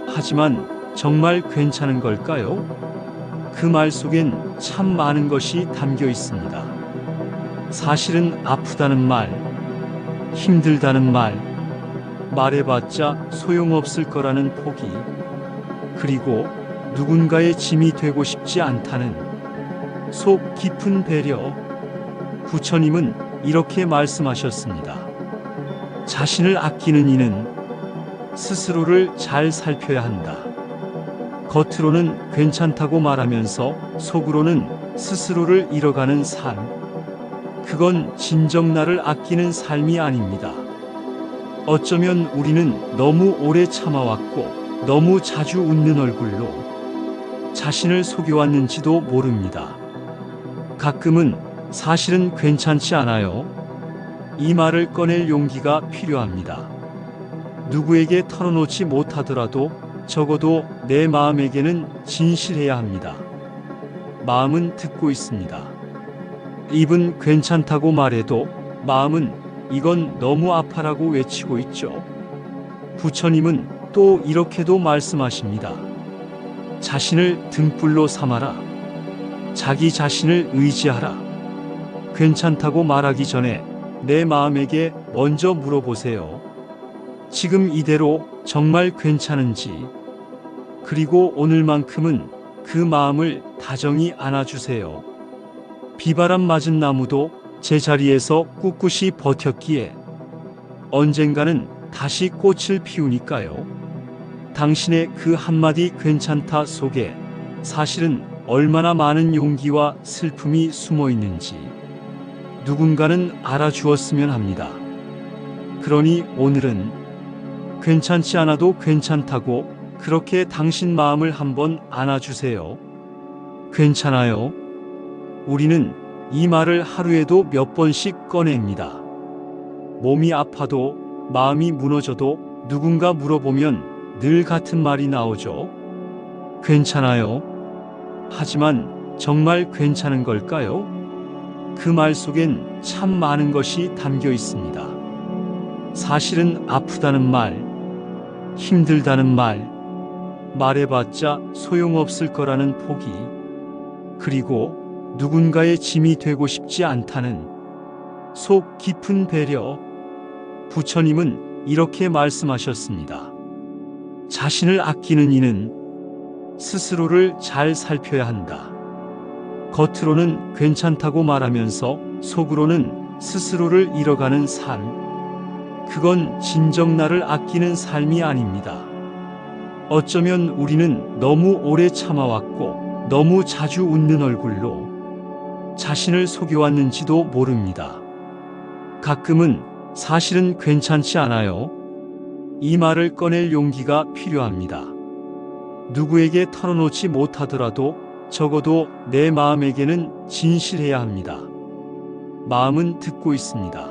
하지만 정말 괜찮은 걸까요? 그 말 속엔 참 많은 것이 담겨 있습니다. 사실은 아프다는 말, 힘들다는 말, 말해봤자 소용없을 거라는 포기, 그리고 누군가의 짐이 되고 싶지 않다는 속 깊은 배려. 부처님은 이렇게 말씀하셨습니다. 자신을 아끼는 이는 스스로를 잘 살펴야 한다. 겉으로는 괜찮다고 말하면서 속으로는 스스로를 잃어가는 삶. 그건 진정 나를 아끼는 삶이 아닙니다. 어쩌면 우리는 너무 오래 참아왔고 너무 자주 웃는 얼굴로 자신을 속여왔는지도 모릅니다. 가끔은 사실은 괜찮지 않아요. 이 말을 꺼낼 용기가 필요합니다. 누구에게 털어놓지 못하더라도 적어도 내 마음에게는 진실해야 합니다. 마음은 듣고 있습니다. 입은 괜찮다고 말해도 마음은 이건 너무 아파라고 외치고 있죠. 부처님은 또 이렇게도 말씀하십니다. 자신을 등불로 삼아라. 자기 자신을 의지하라. 괜찮다고 말하기 전에 내 마음에게 먼저 물어보세요. 지금 이대로 정말 괜찮은지. 그리고 오늘만큼은 그 마음을 다정히 안아주세요. 비바람 맞은 나무도 제자리에서 꿋꿋이 버텼기에 언젠가는 다시 꽃을 피우니까요. 당신의 그 한마디 괜찮다 속에 사실은 얼마나 많은 용기와 슬픔이 숨어 있는지 누군가는 알아주었으면 합니다. 그러니 오늘은 괜찮지 않아도 괜찮다고 그렇게 당신 마음을 한번 안아주세요. 괜찮아요. 우리는 이 말을 하루에도 몇 번씩 꺼냅니다. 몸이 아파도 마음이 무너져도 누군가 물어보면 늘 같은 말이 나오죠. 괜찮아요. 하지만 정말 괜찮은 걸까요? 그 말 속엔 참 많은 것이 담겨 있습니다. 사실은 아프다는 말, 힘들다는 말, 말해봤자 소용없을 거라는 포기, 그리고 누군가의 짐이 되고 싶지 않다는 속 깊은 배려. 부처님은 이렇게 말씀하셨습니다. 자신을 아끼는 이는 스스로를 잘 살펴야 한다. 겉으로는 괜찮다고 말하면서 속으로는 스스로를 잃어가는 삶. 그건 진정 나를 아끼는 삶이 아닙니다. 어쩌면 우리는 너무 오래 참아왔고 너무 자주 웃는 얼굴로 자신을 속여왔는지도 모릅니다. 가끔은 사실은 괜찮지 않아요. 이 말을 꺼낼 용기가 필요합니다. 누구에게 털어놓지 못하더라도 적어도 내 마음에게는 진실해야 합니다. 마음은 듣고 있습니다.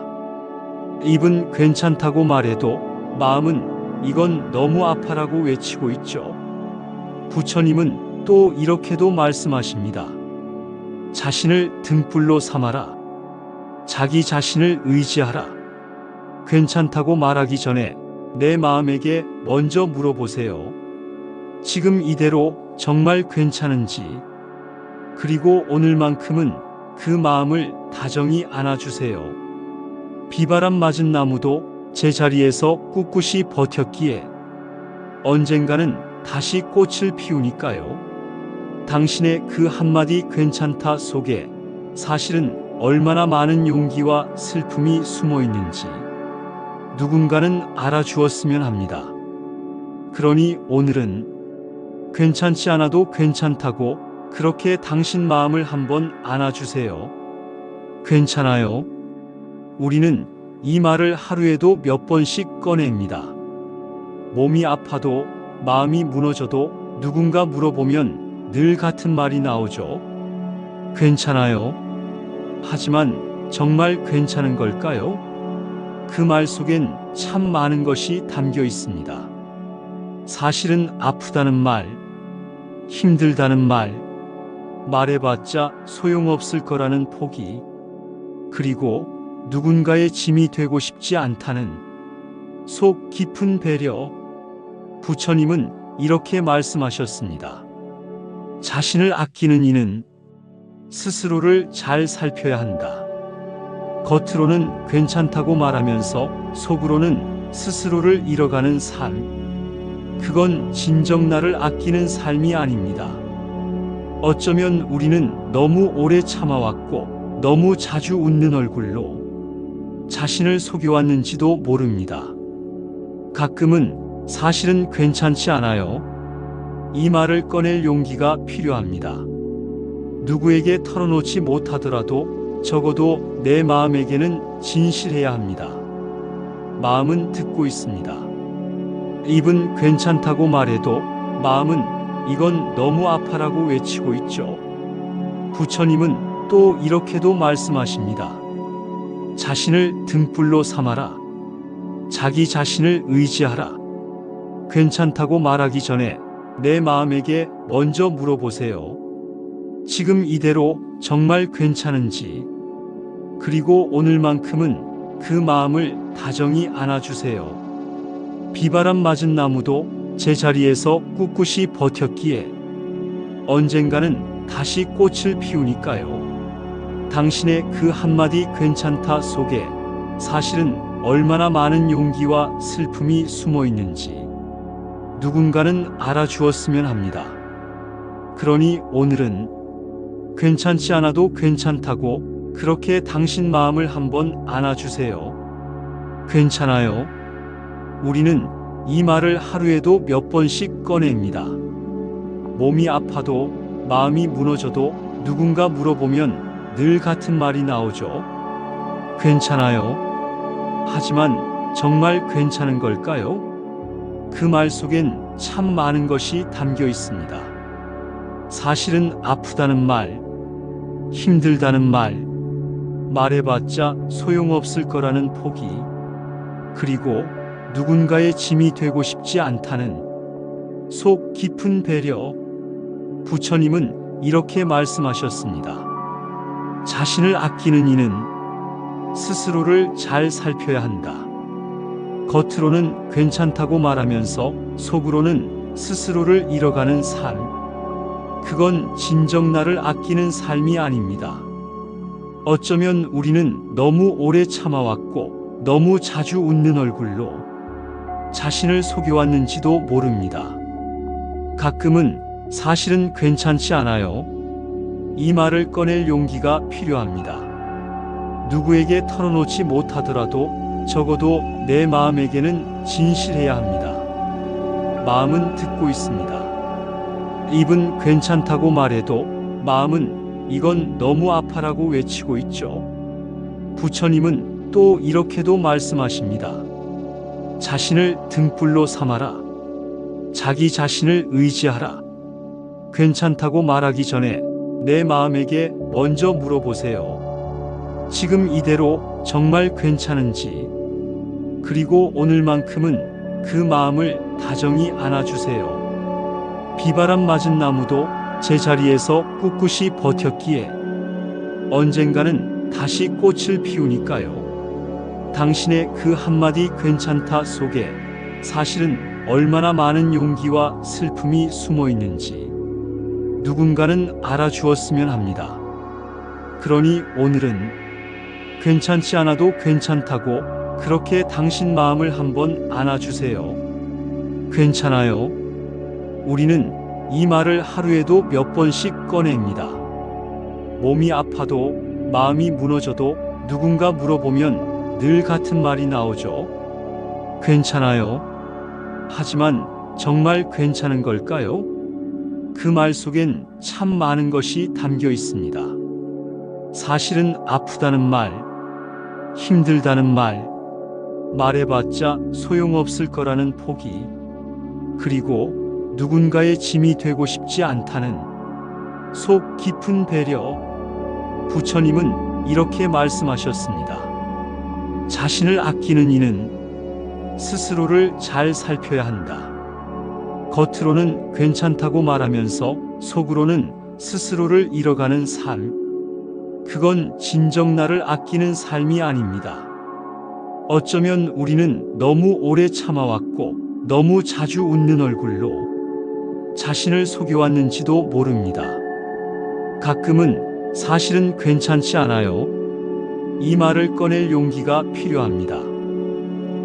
입은 괜찮다고 말해도 마음은 이건 너무 아파라고 외치고 있죠. 부처님은 또 이렇게도 말씀하십니다. 자신을 등불로 삼아라. 자기 자신을 의지하라. 괜찮다고 말하기 전에 내 마음에게 먼저 물어보세요. 지금 이대로 정말 괜찮은지. 그리고 오늘만큼은 그 마음을 다정히 안아주세요. 비바람 맞은 나무도 제자리에서 꿋꿋이 버텼기에 언젠가는 다시 꽃을 피우니까요. 당신의 그 한마디 괜찮다 속에 사실은 얼마나 많은 용기와 슬픔이 숨어 있는지 누군가는 알아주었으면 합니다. 그러니 오늘은 괜찮지 않아도 괜찮다고 그렇게 당신 마음을 한번 안아주세요. 괜찮아요. 우리는 이 말을 하루에도 몇 번씩 꺼냅니다. 몸이 아파도 마음이 무너져도 누군가 물어보면 늘 같은 말이 나오죠. 괜찮아요. 하지만 정말 괜찮은 걸까요? 그 말 속엔 참 많은 것이 담겨 있습니다. 사실은 아프다는 말, 힘들다는 말, 말해봤자 소용없을 거라는 포기, 그리고 누군가의 짐이 되고 싶지 않다는 속 깊은 배려. 부처님은 이렇게 말씀하셨습니다. 자신을 아끼는 이는 스스로를 잘 살펴야 한다. 겉으로는 괜찮다고 말하면서 속으로는 스스로를 잃어가는 삶. 그건 진정 나를 아끼는 삶이 아닙니다. 어쩌면 우리는 너무 오래 참아왔고 너무 자주 웃는 얼굴로 자신을 속여왔는지도 모릅니다. 가끔은 사실은 괜찮지 않아요. 이 말을 꺼낼 용기가 필요합니다. 누구에게 털어놓지 못하더라도 적어도 내 마음에게는 진실해야 합니다. 마음은 듣고 있습니다. 입은 괜찮다고 말해도 마음은 이건 너무 아파라고 외치고 있죠. 부처님은 또 이렇게도 말씀하십니다. 자신을 등불로 삼아라. 자기 자신을 의지하라. 괜찮다고 말하기 전에 내 마음에게 먼저 물어보세요. 지금 이대로 정말 괜찮은지, 그리고 오늘만큼은 그 마음을 다정히 안아주세요. 비바람 맞은 나무도 제자리에서 꿋꿋이 버텼기에 언젠가는 다시 꽃을 피우니까요. 당신의 그 한마디 괜찮다 속에 사실은 얼마나 많은 용기와 슬픔이 숨어 있는지 누군가는 알아주었으면 합니다. 그러니 오늘은 괜찮지 않아도 괜찮다고 그렇게 당신 마음을 한번 안아주세요. 괜찮아요. 우리는 이 말을 하루에도 몇 번씩 꺼냅니다. 몸이 아파도 마음이 무너져도 누군가 물어보면 늘 같은 말이 나오죠. 괜찮아요. 하지만 정말 괜찮은 걸까요? 그 말 속엔 참 많은 것이 담겨 있습니다. 사실은 아프다는 말, 힘들다는 말, 말해봤자 소용없을 거라는 포기, 그리고 누군가의 짐이 되고 싶지 않다는 속 깊은 배려. 부처님은 이렇게 말씀하셨습니다. 자신을 아끼는 이는 스스로를 잘 살펴야 한다. 겉으로는 괜찮다고 말하면서 속으로는 스스로를 잃어가는 삶. 그건 진정 나를 아끼는 삶이 아닙니다. 어쩌면 우리는 너무 오래 참아왔고 너무 자주 웃는 얼굴로 자신을 속여왔는지도 모릅니다. 가끔은 사실은 괜찮지 않아요. 이 말을 꺼낼 용기가 필요합니다. 누구에게 털어놓지 못하더라도 적어도 내 마음에게는 진실해야 합니다. 마음은 듣고 있습니다. 입은 괜찮다고 말해도 마음은 이건 너무 아파라고 외치고 있죠. 부처님은 또 이렇게도 말씀하십니다. 자신을 등불로 삼아라. 자기 자신을 의지하라. 괜찮다고 말하기 전에 내 마음에게 먼저 물어보세요. 지금 이대로 정말 괜찮은지, 그리고 오늘만큼은 그 마음을 다정히 안아주세요. 비바람 맞은 나무도 제자리에서 꿋꿋이 버텼기에 언젠가는 다시 꽃을 피우니까요. 당신의 그 한마디 괜찮다 속에 사실은 얼마나 많은 용기와 슬픔이 숨어 있는지 누군가는 알아주었으면 합니다. 그러니 오늘은 괜찮지 않아도 괜찮다고 그렇게 당신 마음을 한번 안아주세요. 괜찮아요. 우리는 이 말을 하루에도 몇 번씩 꺼냅니다. 몸이 아파도 마음이 무너져도 누군가 물어보면 늘 같은 말이 나오죠. 괜찮아요. 하지만 정말 괜찮은 걸까요? 그 말 속엔 참 많은 것이 담겨 있습니다. 사실은 아프다는 말, 힘들다는 말, 말해봤자 소용없을 거라는 포기, 그리고 누군가의 짐이 되고 싶지 않다는 속 깊은 배려. 부처님은 이렇게 말씀하셨습니다. 자신을 아끼는 이는 스스로를 잘 살펴야 한다. 겉으로는 괜찮다고 말하면서 속으로는 스스로를 잃어가는 삶. 그건 진정 나를 아끼는 삶이 아닙니다. 어쩌면 우리는 너무 오래 참아왔고 너무 자주 웃는 얼굴로 자신을 속여왔는지도 모릅니다. 가끔은 사실은 괜찮지 않아요. 이 말을 꺼낼 용기가 필요합니다.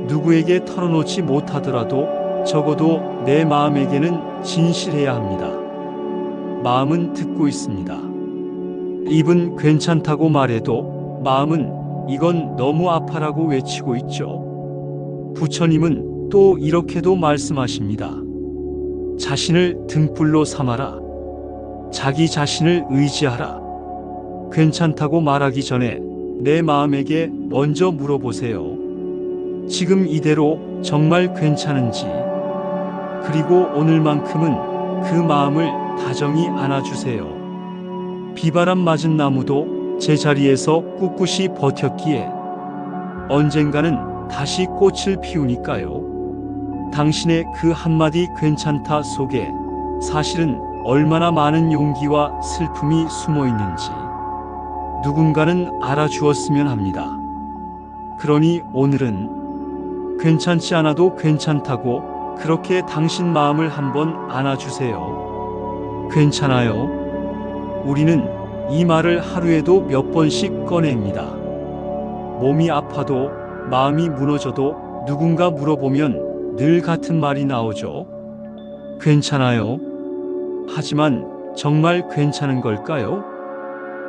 누구에게 털어놓지 못하더라도 적어도 내 마음에게는 진실해야 합니다. 마음은 듣고 있습니다. 입은 괜찮다고 말해도 마음은 이건 너무 아파라고 외치고 있죠. 부처님은 또 이렇게도 말씀하십니다. 자신을 등불로 삼아라. 자기 자신을 의지하라. 괜찮다고 말하기 전에 내 마음에게 먼저 물어보세요. 지금 이대로 정말 괜찮은지, 그리고 오늘만큼은 그 마음을 다정히 안아주세요. 비바람 맞은 나무도 제자리에서 꿋꿋이 버텼기에 언젠가는 다시 꽃을 피우니까요. 당신의 그 한마디 괜찮다 속에 사실은 얼마나 많은 용기와 슬픔이 숨어 있는지 누군가는 알아주었으면 합니다. 그러니 오늘은 괜찮지 않아도 괜찮다고 그렇게 당신 마음을 한번 안아주세요. 괜찮아요. 우리는 이 말을 하루에도 몇 번씩 꺼냅니다. 몸이 아파도 마음이 무너져도 누군가 물어보면 늘 같은 말이 나오죠. 괜찮아요. 하지만 정말 괜찮은 걸까요?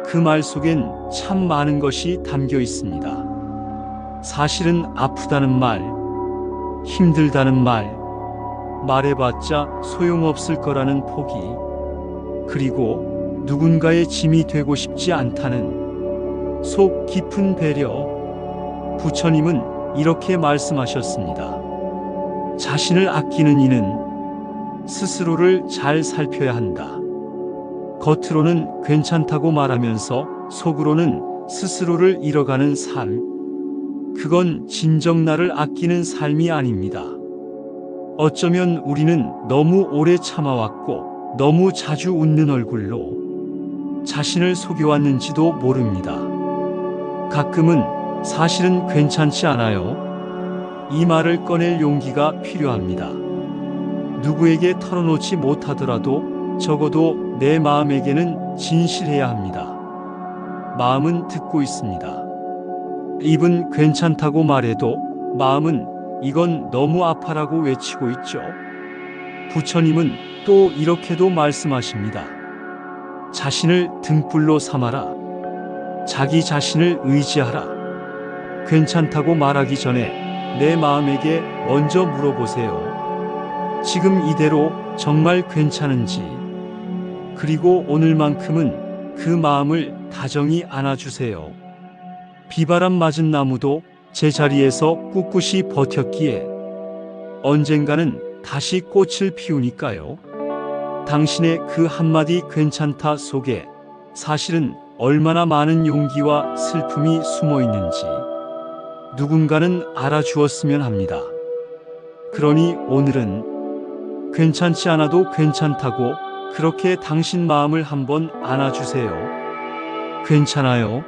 그 말 속엔 참 많은 것이 담겨 있습니다. 사실은 아프다는 말, 힘들다는 말, 말해봤자 소용없을 거라는 포기, 그리고 누군가의 짐이 되고 싶지 않다는 속 깊은 배려. 부처님은 이렇게 말씀하셨습니다. 자신을 아끼는 이는 스스로를 잘 살펴야 한다. 겉으로는 괜찮다고 말하면서 속으로는 스스로를 잃어가는 삶. 그건 진정 나를 아끼는 삶이 아닙니다. 어쩌면 우리는 너무 오래 참아왔고 너무 자주 웃는 얼굴로 자신을 속여왔는지도 모릅니다. 가끔은 사실은 괜찮지 않아요. 이 말을 꺼낼 용기가 필요합니다. 누구에게 털어놓지 못하더라도 적어도 내 마음에게는 진실해야 합니다. 마음은 듣고 있습니다. 입은 괜찮다고 말해도 마음은 이건 너무 아파라고 외치고 있죠. 부처님은 또 이렇게도 말씀하십니다. 자신을 등불로 삼아라. 자기 자신을 의지하라. 괜찮다고 말하기 전에 내 마음에게 먼저 물어보세요. 지금 이대로 정말 괜찮은지, 그리고 오늘만큼은 그 마음을 다정히 안아주세요. 비바람 맞은 나무도 제자리에서 꿋꿋이 버텼기에 언젠가는 다시 꽃을 피우니까요. 당신의 그 한마디 괜찮다 속에 사실은 얼마나 많은 용기와 슬픔이 숨어 있는지 누군가는 알아주었으면 합니다. 그러니 오늘은 괜찮지 않아도 괜찮다고 그렇게 당신 마음을 한번 안아주세요. 괜찮아요.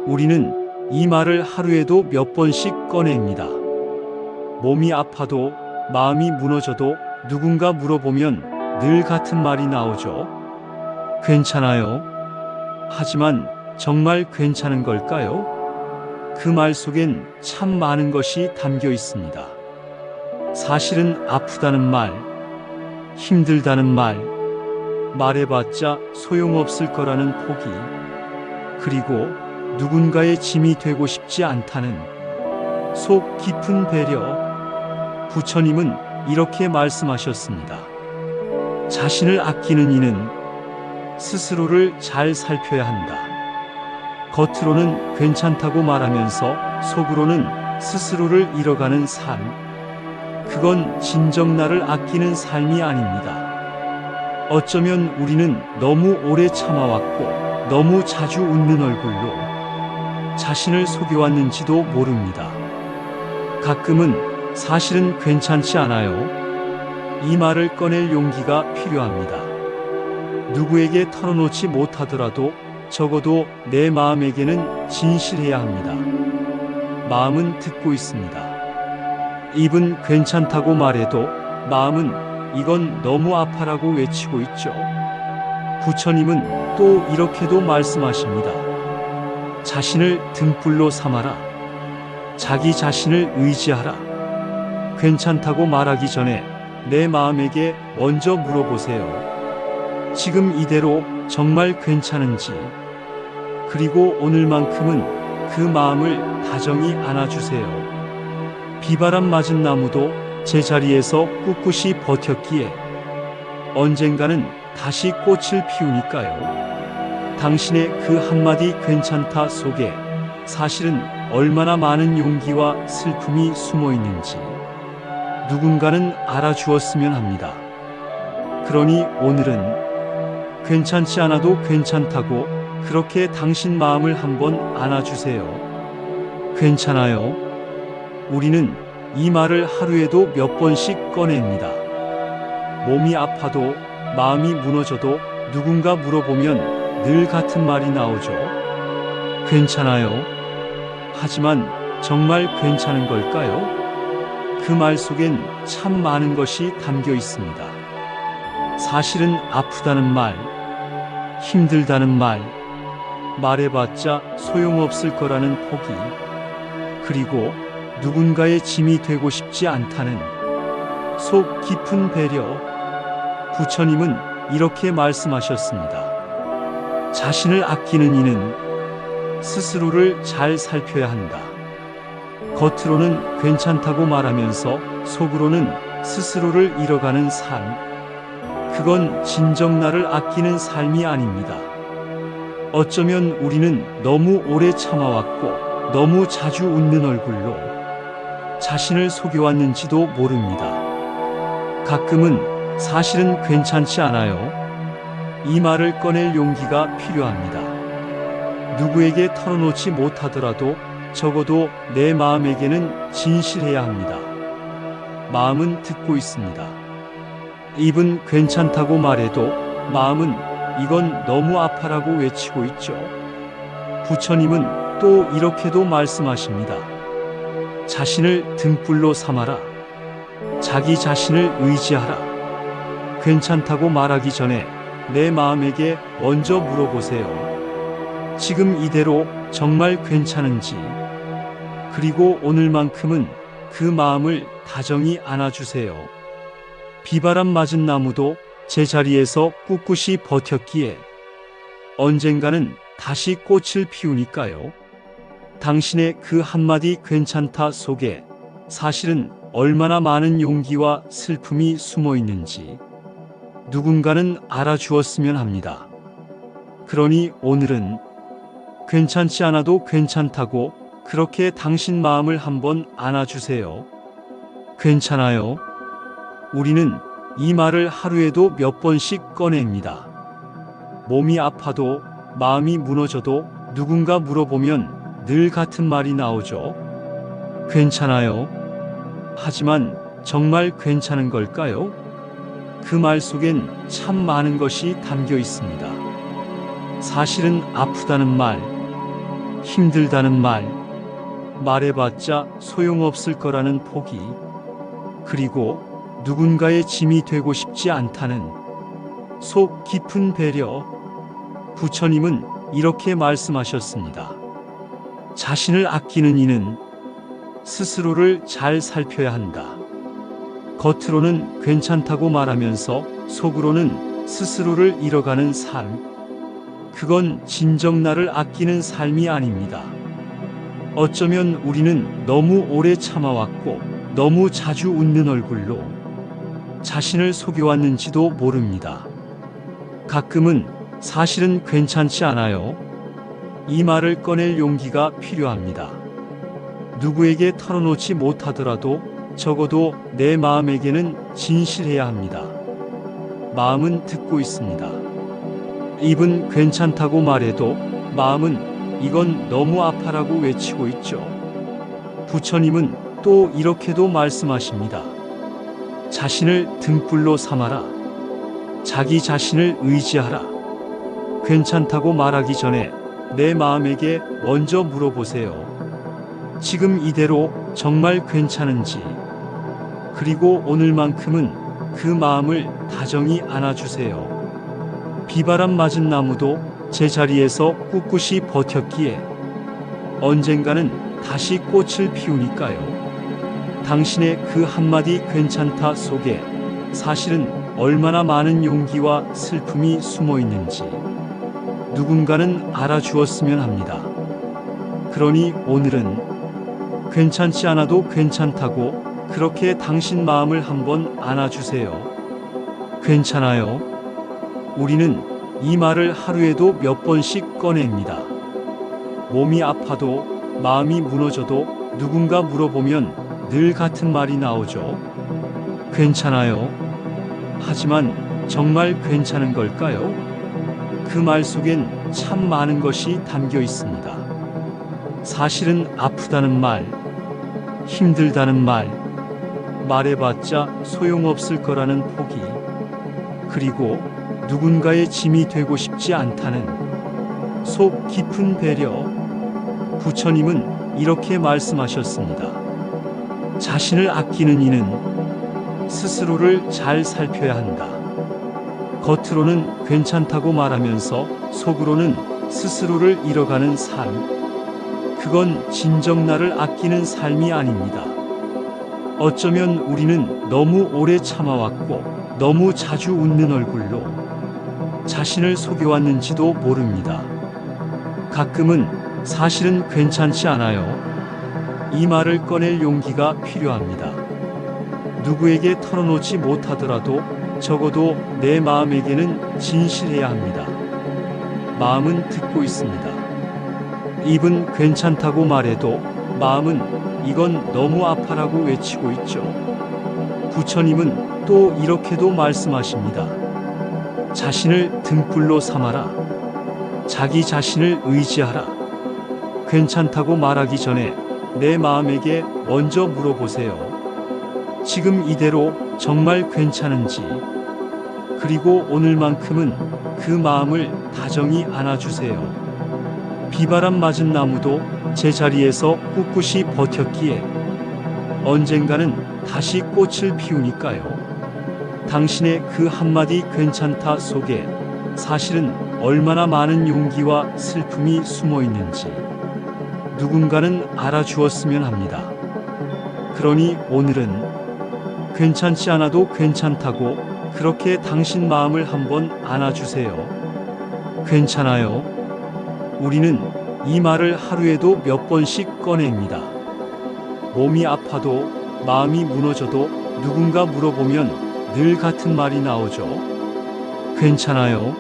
우리는 이 말을 하루에도 몇 번씩 꺼냅니다. 몸이 아파도 마음이 무너져도 누군가 물어보면 늘 같은 말이 나오죠. 괜찮아요. 하지만 정말 괜찮은 걸까요? 그 말 속엔 참 많은 것이 담겨 있습니다. 사실은 아프다는 말, 힘들다는 말, 말해봤자 소용없을 거라는 포기, 그리고 누군가의 짐이 되고 싶지 않다는 속 깊은 배려. 부처님은 이렇게 말씀하셨습니다. 자신을 아끼는 이는 스스로를 잘 살펴야 한다. 겉으로는 괜찮다고 말하면서 속으로는 스스로를 잃어가는 삶. 그건 진정 나를 아끼는 삶이 아닙니다. 어쩌면 우리는 너무 오래 참아왔고 너무 자주 웃는 얼굴로 자신을 속여왔는지도 모릅니다. 가끔은 사실은 괜찮지 않아요. 이 말을 꺼낼 용기가 필요합니다. 누구에게 털어놓지 못하더라도 적어도 내 마음에게는 진실해야 합니다. 마음은 듣고 있습니다. 입은 괜찮다고 말해도 마음은 이건 너무 아파라고 외치고 있죠. 부처님은 또 이렇게도 말씀하십니다. 자신을 등불로 삼아라. 자기 자신을 의지하라. 괜찮다고 말하기 전에 내 마음에게 먼저 물어보세요. 지금 이대로 정말 괜찮은지, 그리고 오늘만큼은 그 마음을 다정히 안아주세요. 비바람 맞은 나무도 제자리에서 꿋꿋이 버텼기에 언젠가는 다시 꽃을 피우니까요. 당신의 그 한마디 괜찮다 속에 사실은 얼마나 많은 용기와 슬픔이 숨어 있는지 누군가는 알아주었으면 합니다. 그러니 오늘은 괜찮지 않아도 괜찮다고 그렇게 당신 마음을 한번 안아주세요. 괜찮아요. 우리는 이 말을 하루에도 몇 번씩 꺼냅니다. 몸이 아파도 마음이 무너져도 누군가 물어보면 늘 같은 말이 나오죠. 괜찮아요. 하지만 정말 괜찮은 걸까요? 그 말 속엔 참 많은 것이 담겨 있습니다. 사실은 아프다는 말, 힘들다는 말, 말해봤자 소용없을 거라는 포기, 그리고 누군가의 짐이 되고 싶지 않다는 속 깊은 배려. 부처님은 이렇게 말씀하셨습니다. 자신을 아끼는 이는 스스로를 잘 살펴야 한다. 겉으로는 괜찮다고 말하면서 속으로는 스스로를 잃어가는 삶, 그건 진정 나를 아끼는 삶이 아닙니다. 어쩌면 우리는 너무 오래 참아왔고 너무 자주 웃는 얼굴로 자신을 속여왔는지도 모릅니다. 가끔은 사실은 괜찮지 않아요. 이 말을 꺼낼 용기가 필요합니다. 누구에게 털어놓지 못하더라도 적어도 내 마음에게는 진실해야 합니다. 마음은 듣고 있습니다. 입은 괜찮다고 말해도 마음은 이건 너무 아파라고 외치고 있죠. 부처님은 또 이렇게도 말씀하십니다. 자신을 등불로 삼아라. 자기 자신을 의지하라. 괜찮다고 말하기 전에 내 마음에게 먼저 물어보세요. 지금 이대로 정말 괜찮은지, 그리고 오늘만큼은 그 마음을 다정히 안아주세요. 비바람 맞은 나무도 제자리에서 꿋꿋이 버텼기에 언젠가는 다시 꽃을 피우니까요. 당신의 그 한마디 괜찮다 속에 사실은 얼마나 많은 용기와 슬픔이 숨어 있는지 누군가는 알아주었으면 합니다. 그러니 오늘은 괜찮지 않아도 괜찮다고 그렇게 당신 마음을 한번 안아주세요. 괜찮아요. 우리는 이 말을 하루에도 몇 번씩 꺼냅니다. 몸이 아파도 마음이 무너져도 누군가 물어보면 늘 같은 말이 나오죠. 괜찮아요. 하지만 정말 괜찮은 걸까요? 그 말 속엔 참 많은 것이 담겨 있습니다. 사실은 아프다는 말, 힘들다는 말, 말해봤자 소용없을 거라는 포기, 그리고 누군가의 짐이 되고 싶지 않다는 속 깊은 배려. 부처님은 이렇게 말씀하셨습니다. 자신을 아끼는 이는 스스로를 잘 살펴야 한다. 겉으로는 괜찮다고 말하면서 속으로는 스스로를 잃어가는 삶, 그건 진정 나를 아끼는 삶이 아닙니다. 어쩌면 우리는 너무 오래 참아왔고 너무 자주 웃는 얼굴로 자신을 속여왔는지도 모릅니다. 가끔은 사실은 괜찮지 않아요. 이 말을 꺼낼 용기가 필요합니다. 누구에게 털어놓지 못하더라도 적어도 내 마음에게는 진실해야 합니다. 마음은 듣고 있습니다. 입은 괜찮다고 말해도 마음은 이건 너무 아파라고 외치고 있죠. 부처님은 또 이렇게도 말씀하십니다. 자신을 등불로 삼아라. 자기 자신을 의지하라. 괜찮다고 말하기 전에 내 마음에게 먼저 물어보세요. 지금 이대로 정말 괜찮은지, 그리고 오늘만큼은 그 마음을 다정히 안아주세요. 비바람 맞은 나무도 제자리에서 꿋꿋이 버텼기에 언젠가는 다시 꽃을 피우니까요. 당신의 그 한마디 괜찮다 속에 사실은 얼마나 많은 용기와 슬픔이 숨어 있는지 누군가는 알아주었으면 합니다. 그러니 오늘은 괜찮지 않아도 괜찮다고 그렇게 당신 마음을 한번 안아주세요. 괜찮아요. 우리는 이 말을 하루에도 몇 번씩 꺼냅니다. 몸이 아파도 마음이 무너져도 누군가 물어보면 늘 같은 말이 나오죠. 괜찮아요. 하지만 정말 괜찮은 걸까요? 그 말 속엔 참 많은 것이 담겨 있습니다. 사실은 아프다는 말, 힘들다는 말, 말해봤자 소용없을 거라는 포기, 그리고 누군가의 짐이 되고 싶지 않다는 속 깊은 배려. 부처님은 이렇게 말씀하셨습니다. 자신을 아끼는 이는 스스로를 잘 살펴야 한다. 겉으로는 괜찮다고 말하면서 속으로는 스스로를 잃어가는 삶. 그건 진정 나를 아끼는 삶이 아닙니다. 어쩌면 우리는 너무 오래 참아왔고 너무 자주 웃는 얼굴로 자신을 속여왔는지도 모릅니다. 가끔은 사실은 괜찮지 않아요. 이 말을 꺼낼 용기가 필요합니다. 누구에게 털어놓지 못하더라도 적어도 내 마음에게는 진실해야 합니다. 마음은 듣고 있습니다. 입은 괜찮다고 말해도 마음은 이건 너무 아파라고 외치고 있죠. 부처님은 또 이렇게도 말씀하십니다. 자신을 등불로 삼아라. 자기 자신을 의지하라. 괜찮다고 말하기 전에 내 마음에게 먼저 물어보세요. 지금 이대로 정말 괜찮은지, 그리고 오늘만큼은 그 마음을 다정히 안아주세요. 비바람 맞은 나무도 제자리에서 꿋꿋이 버텼기에 언젠가는 다시 꽃을 피우니까요. 당신의 그 한마디 괜찮다 속에 사실은 얼마나 많은 용기와 슬픔이 숨어 있는지 누군가는 알아주었으면 합니다. 그러니 오늘은 괜찮지 않아도 괜찮다고 그렇게 당신 마음을 한번 안아주세요. 괜찮아요. 우리는 이 말을 하루에도 몇 번씩 꺼냅니다. 몸이 아파도 마음이 무너져도 누군가 물어보면 늘 같은 말이 나오죠. 괜찮아요.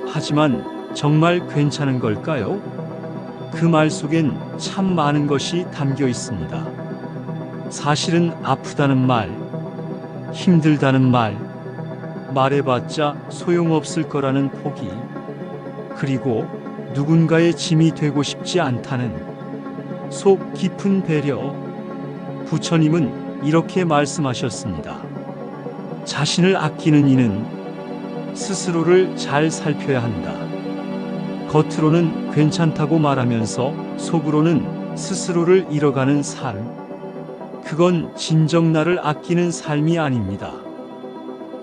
하지만 정말 괜찮은 걸까요? 그 말 속엔 참 많은 것이 담겨 있습니다. 사실은 아프다는 말, 힘들다는 말, 말해봤자 소용없을 거라는 포기, 그리고 누군가의 짐이 되고 싶지 않다는 속 깊은 배려. 부처님은 이렇게 말씀하셨습니다. 자신을 아끼는 이는 스스로를 잘 살펴야 한다. 겉으로는 괜찮다고 말하면서 속으로는 스스로를 잃어가는 삶. 그건 진정 나를 아끼는 삶이 아닙니다.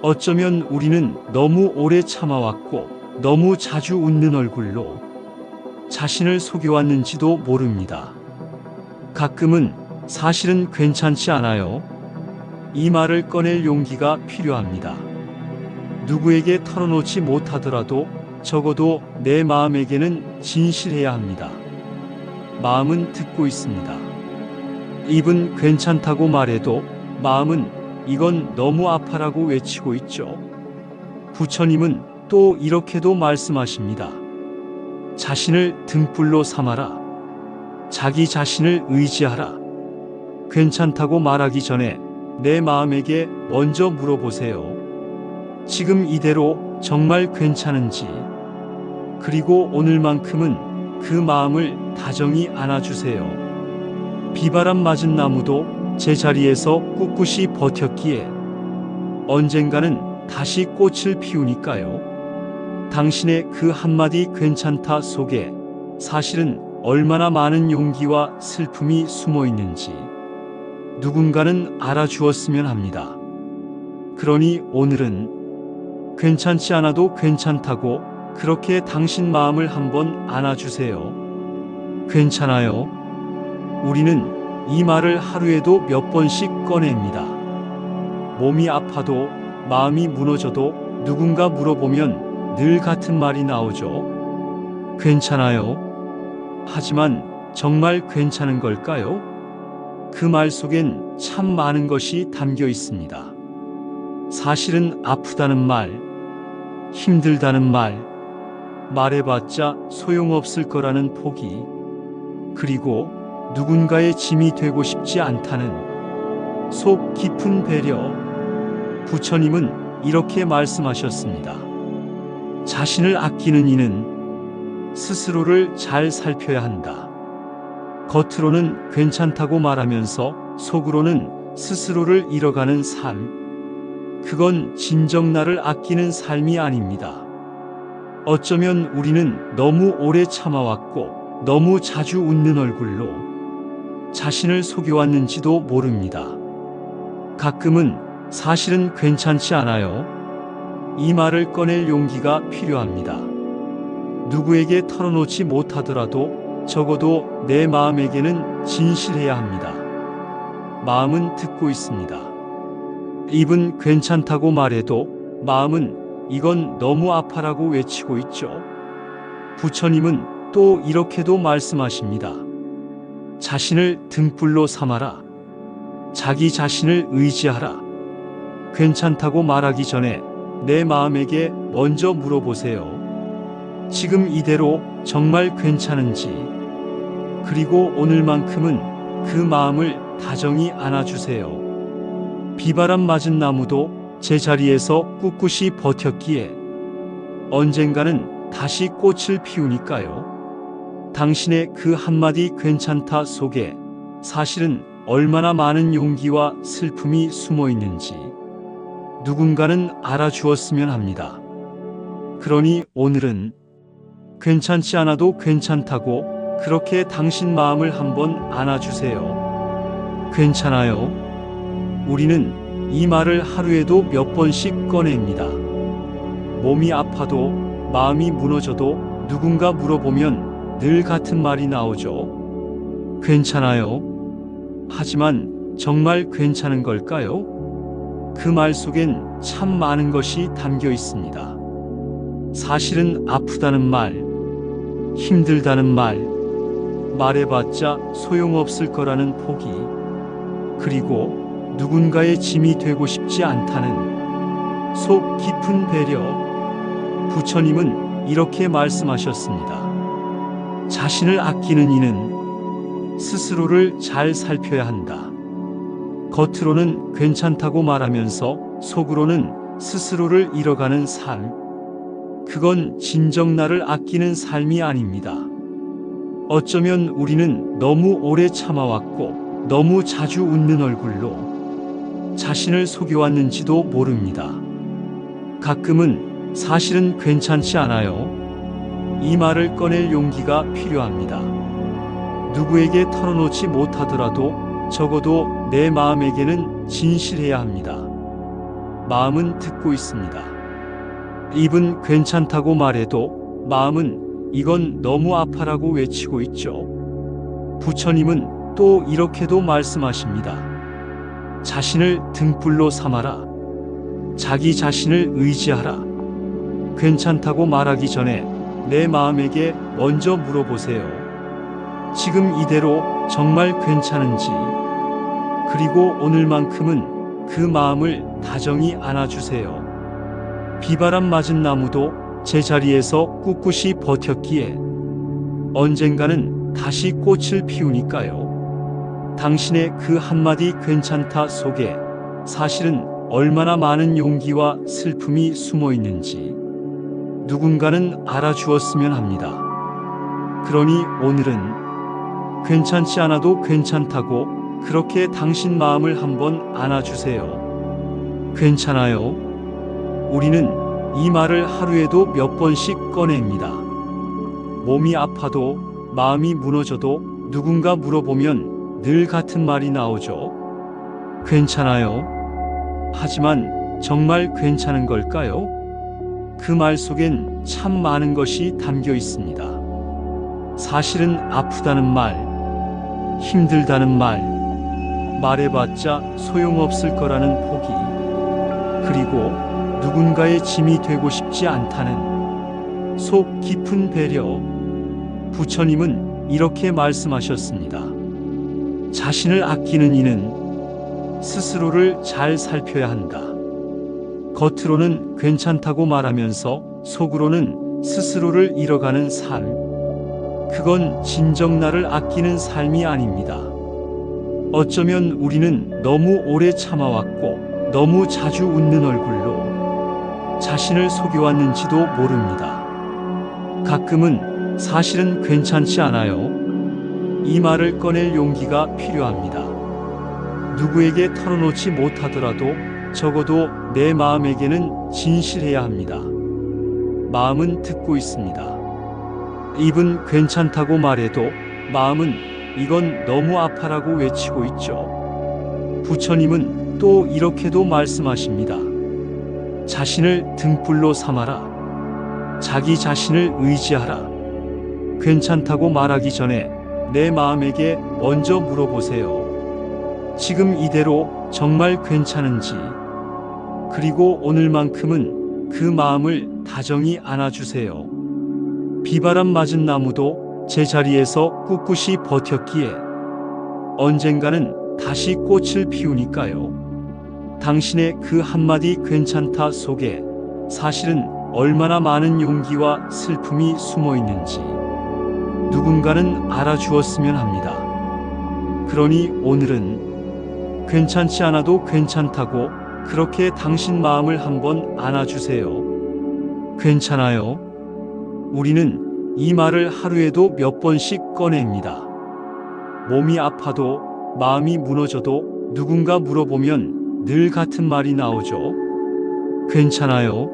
어쩌면 우리는 너무 오래 참아왔고 너무 자주 웃는 얼굴로 자신을 속여왔는지도 모릅니다. 가끔은 사실은 괜찮지 않아요. 이 말을 꺼낼 용기가 필요합니다. 누구에게 털어놓지 못하더라도 적어도 내 마음에게는 진실해야 합니다. 마음은 듣고 있습니다. 입은 괜찮다고 말해도 마음은 이건 너무 아파라고 외치고 있죠. 부처님은 또 이렇게도 말씀하십니다. 자신을 등불로 삼아라. 자기 자신을 의지하라. 괜찮다고 말하기 전에 내 마음에게 먼저 물어보세요. 지금 이대로 정말 괜찮은지, 그리고 오늘만큼은 그 마음을 다정히 안아주세요. 비바람 맞은 나무도 제자리에서 꿋꿋이 버텼기에 언젠가는 다시 꽃을 피우니까요. 당신의 그 한마디 괜찮다 속에 사실은 얼마나 많은 용기와 슬픔이 숨어 있는지 누군가는 알아주었으면 합니다. 그러니 오늘은 괜찮지 않아도 괜찮다고 그렇게 당신 마음을 한번 안아주세요. 괜찮아요. 우리는 이 말을 하루에도 몇 번씩 꺼냅니다. 몸이 아파도 마음이 무너져도 누군가 물어보면 늘 같은 말이 나오죠. 괜찮아요. 하지만 정말 괜찮은 걸까요? 그 말 속엔 참 많은 것이 담겨 있습니다. 사실은 아프다는 말, 힘들다는 말, 말해봤자 소용없을 거라는 포기, 그리고 누군가의 짐이 되고 싶지 않다는 속 깊은 배려. 부처님은 이렇게 말씀하셨습니다. 자신을 아끼는 이는 스스로를 잘 살펴야 한다. 겉으로는 괜찮다고 말하면서 속으로는 스스로를 잃어가는 삶. 그건 진정 나를 아끼는 삶이 아닙니다. 어쩌면 우리는 너무 오래 참아왔고 너무 자주 웃는 얼굴로 자신을 속여왔는지도 모릅니다. 가끔은 사실은 괜찮지 않아요. 이 말을 꺼낼 용기가 필요합니다. 누구에게 털어놓지 못하더라도 적어도 내 마음에게는 진실해야 합니다. 마음은 듣고 있습니다. 입은 괜찮다고 말해도 마음은 이건 너무 아파라고 외치고 있죠. 부처님은 또 이렇게도 말씀하십니다. 자신을 등불로 삼아라. 자기 자신을 의지하라. 괜찮다고 말하기 전에 내 마음에게 먼저 물어보세요. 지금 이대로 정말 괜찮은지, 그리고 오늘만큼은 그 마음을 다정히 안아주세요. 비바람 맞은 나무도 제자리에서 꿋꿋이 버텼기에 언젠가는 다시 꽃을 피우니까요. 당신의 그 한마디 괜찮다 속에 사실은 얼마나 많은 용기와 슬픔이 숨어 있는지 누군가는 알아주었으면 합니다. 그러니 오늘은 괜찮지 않아도 괜찮다고 그렇게 당신 마음을 한번 안아주세요. 괜찮아요. 우리는 이 말을 하루에도 몇 번씩 꺼냅니다. 몸이 아파도 마음이 무너져도 누군가 물어보면 늘 같은 말이 나오죠. 괜찮아요. 하지만 정말 괜찮은 걸까요? 그 말 속엔 참 많은 것이 담겨 있습니다. 사실은 아프다는 말, 힘들다는 말, 말해봤자 소용없을 거라는 포기, 그리고 누군가의 짐이 되고 싶지 않다는 속 깊은 배려. 부처님은 이렇게 말씀하셨습니다. 자신을 아끼는 이는 스스로를 잘 살펴야 한다. 겉으로는 괜찮다고 말하면서 속으로는 스스로를 잃어가는 삶. 그건 진정 나를 아끼는 삶이 아닙니다. 어쩌면 우리는 너무 오래 참아왔고 너무 자주 웃는 얼굴로 자신을 속여왔는지도 모릅니다. 가끔은 사실은 괜찮지 않아요. 이 말을 꺼낼 용기가 필요합니다. 누구에게 털어놓지 못하더라도 적어도 내 마음에게는 진실해야 합니다. 마음은 듣고 있습니다. 입은 괜찮다고 말해도 마음은 이건 너무 아파라고 외치고 있죠. 부처님은 또 이렇게도 말씀하십니다. 자신을 등불로 삼아라. 자기 자신을 의지하라. 괜찮다고 말하기 전에 내 마음에게 먼저 물어보세요. 지금 이대로 정말 괜찮은지, 그리고 오늘만큼은 그 마음을 다정히 안아주세요. 비바람 맞은 나무도 제자리에서 꿋꿋이 버텼기에 언젠가는 다시 꽃을 피우니까요. 당신의 그 한마디 괜찮다 속에 사실은 얼마나 많은 용기와 슬픔이 숨어 있는지 누군가는 알아주었으면 합니다. 그러니 오늘은 괜찮지 않아도 괜찮다고 그렇게 당신 마음을 한번 안아주세요. 괜찮아요. 우리는 이 말을 하루에도 몇 번씩 꺼냅니다. 몸이 아파도 마음이 무너져도 누군가 물어보면 늘 같은 말이 나오죠. 괜찮아요. 하지만 정말 괜찮은 걸까요? 그 말 속엔 참 많은 것이 담겨 있습니다. 사실은 아프다는 말, 힘들다는 말, 말해봤자 소용없을 거라는 포기, 그리고 누군가의 짐이 되고 싶지 않다는 속 깊은 배려. 부처님은 이렇게 말씀하셨습니다. 자신을 아끼는 이는 스스로를 잘 살펴야 한다. 겉으로는 괜찮다고 말하면서 속으로는 스스로를 잃어가는 삶. 그건 진정 나를 아끼는 삶이 아닙니다. 어쩌면 우리는 너무 오래 참아왔고 너무 자주 웃는 얼굴로 자신을 속여왔는지도 모릅니다. 가끔은 사실은 괜찮지 않아요. 이 말을 꺼낼 용기가 필요합니다. 누구에게 털어놓지 못하더라도 적어도 내 마음에게는 진실해야 합니다. 마음은 듣고 있습니다. 입은 괜찮다고 말해도 마음은 이건 너무 아파라고 외치고 있죠. 부처님은 또 이렇게도 말씀하십니다. 자신을 등불로 삼아라. 자기 자신을 의지하라. 괜찮다고 말하기 전에 내 마음에게 먼저 물어보세요. 지금 이대로 정말 괜찮은지, 그리고 오늘만큼은 그 마음을 다정히 안아주세요. 비바람 맞은 나무도 제자리에서 꿋꿋이 버텼기에 언젠가는 다시 꽃을 피우니까요. 당신의 그 한마디 괜찮다 속에 사실은 얼마나 많은 용기와 슬픔이 숨어 있는지 누군가는 알아주었으면 합니다. 그러니 오늘은 괜찮지 않아도 괜찮다고 그렇게 당신 마음을 한번 안아주세요. 괜찮아요. 우리는 이 말을 하루에도 몇 번씩 꺼냅니다. 몸이 아파도 마음이 무너져도 누군가 물어보면 늘 같은 말이 나오죠. 괜찮아요.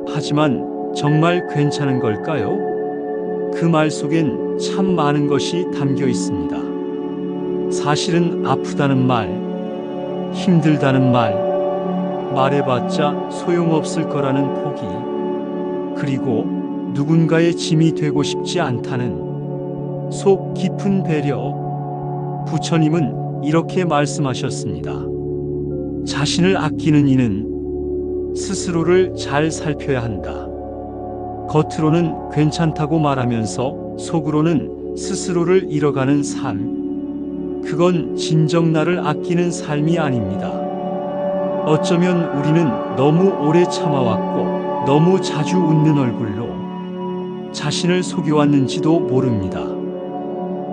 하지만 정말 괜찮은 걸까요? 그 말 속엔 참 많은 것이 담겨 있습니다. 사실은 아프다는 말, 힘들다는 말, 말해봤자 소용없을 거라는 포기, 그리고 누군가의 짐이 되고 싶지 않다는 속 깊은 배려. 부처님은 이렇게 말씀하셨습니다. 자신을 아끼는 이는 스스로를 잘 살펴야 한다. 겉으로는 괜찮다고 말하면서 속으로는 스스로를 잃어가는 삶. 그건 진정 나를 아끼는 삶이 아닙니다. 어쩌면 우리는 너무 오래 참아왔고 너무 자주 웃는 얼굴로 자신을 속여왔는지도 모릅니다.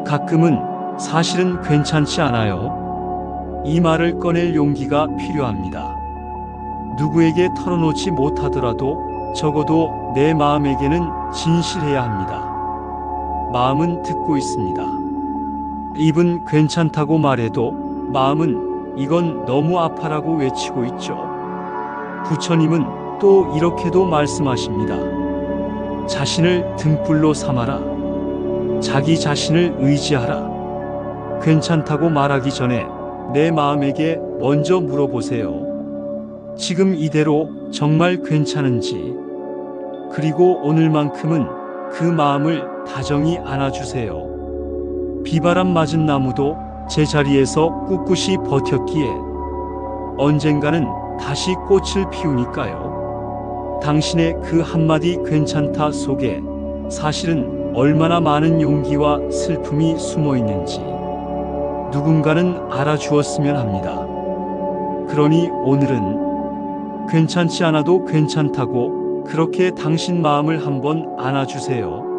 가끔은 사실은 괜찮지 않아요. 이 말을 꺼낼 용기가 필요합니다. 누구에게 털어놓지 못하더라도 적어도 내 마음에게는 진실해야 합니다. 마음은 듣고 있습니다. 입은 괜찮다고 말해도 마음은 이건 너무 아파라고 외치고 있죠. 부처님은 또 이렇게도 말씀하십니다. 자신을 등불로 삼아라. 자기 자신을 의지하라. 괜찮다고 말하기 전에 내 마음에게 먼저 물어보세요. 지금 이대로 정말 괜찮은지, 그리고 오늘만큼은 그 마음을 다정히 안아주세요. 비바람 맞은 나무도 제자리에서 꿋꿋이 버텼기에 언젠가는 다시 꽃을 피우니까요. 당신의 그 한마디 괜찮다 속에 사실은 얼마나 많은 용기와 슬픔이 숨어 있는지 누군가는 알아주었으면 합니다. 그러니 오늘은 괜찮지 않아도 괜찮다고 그렇게 당신 마음을 한번 안아주세요.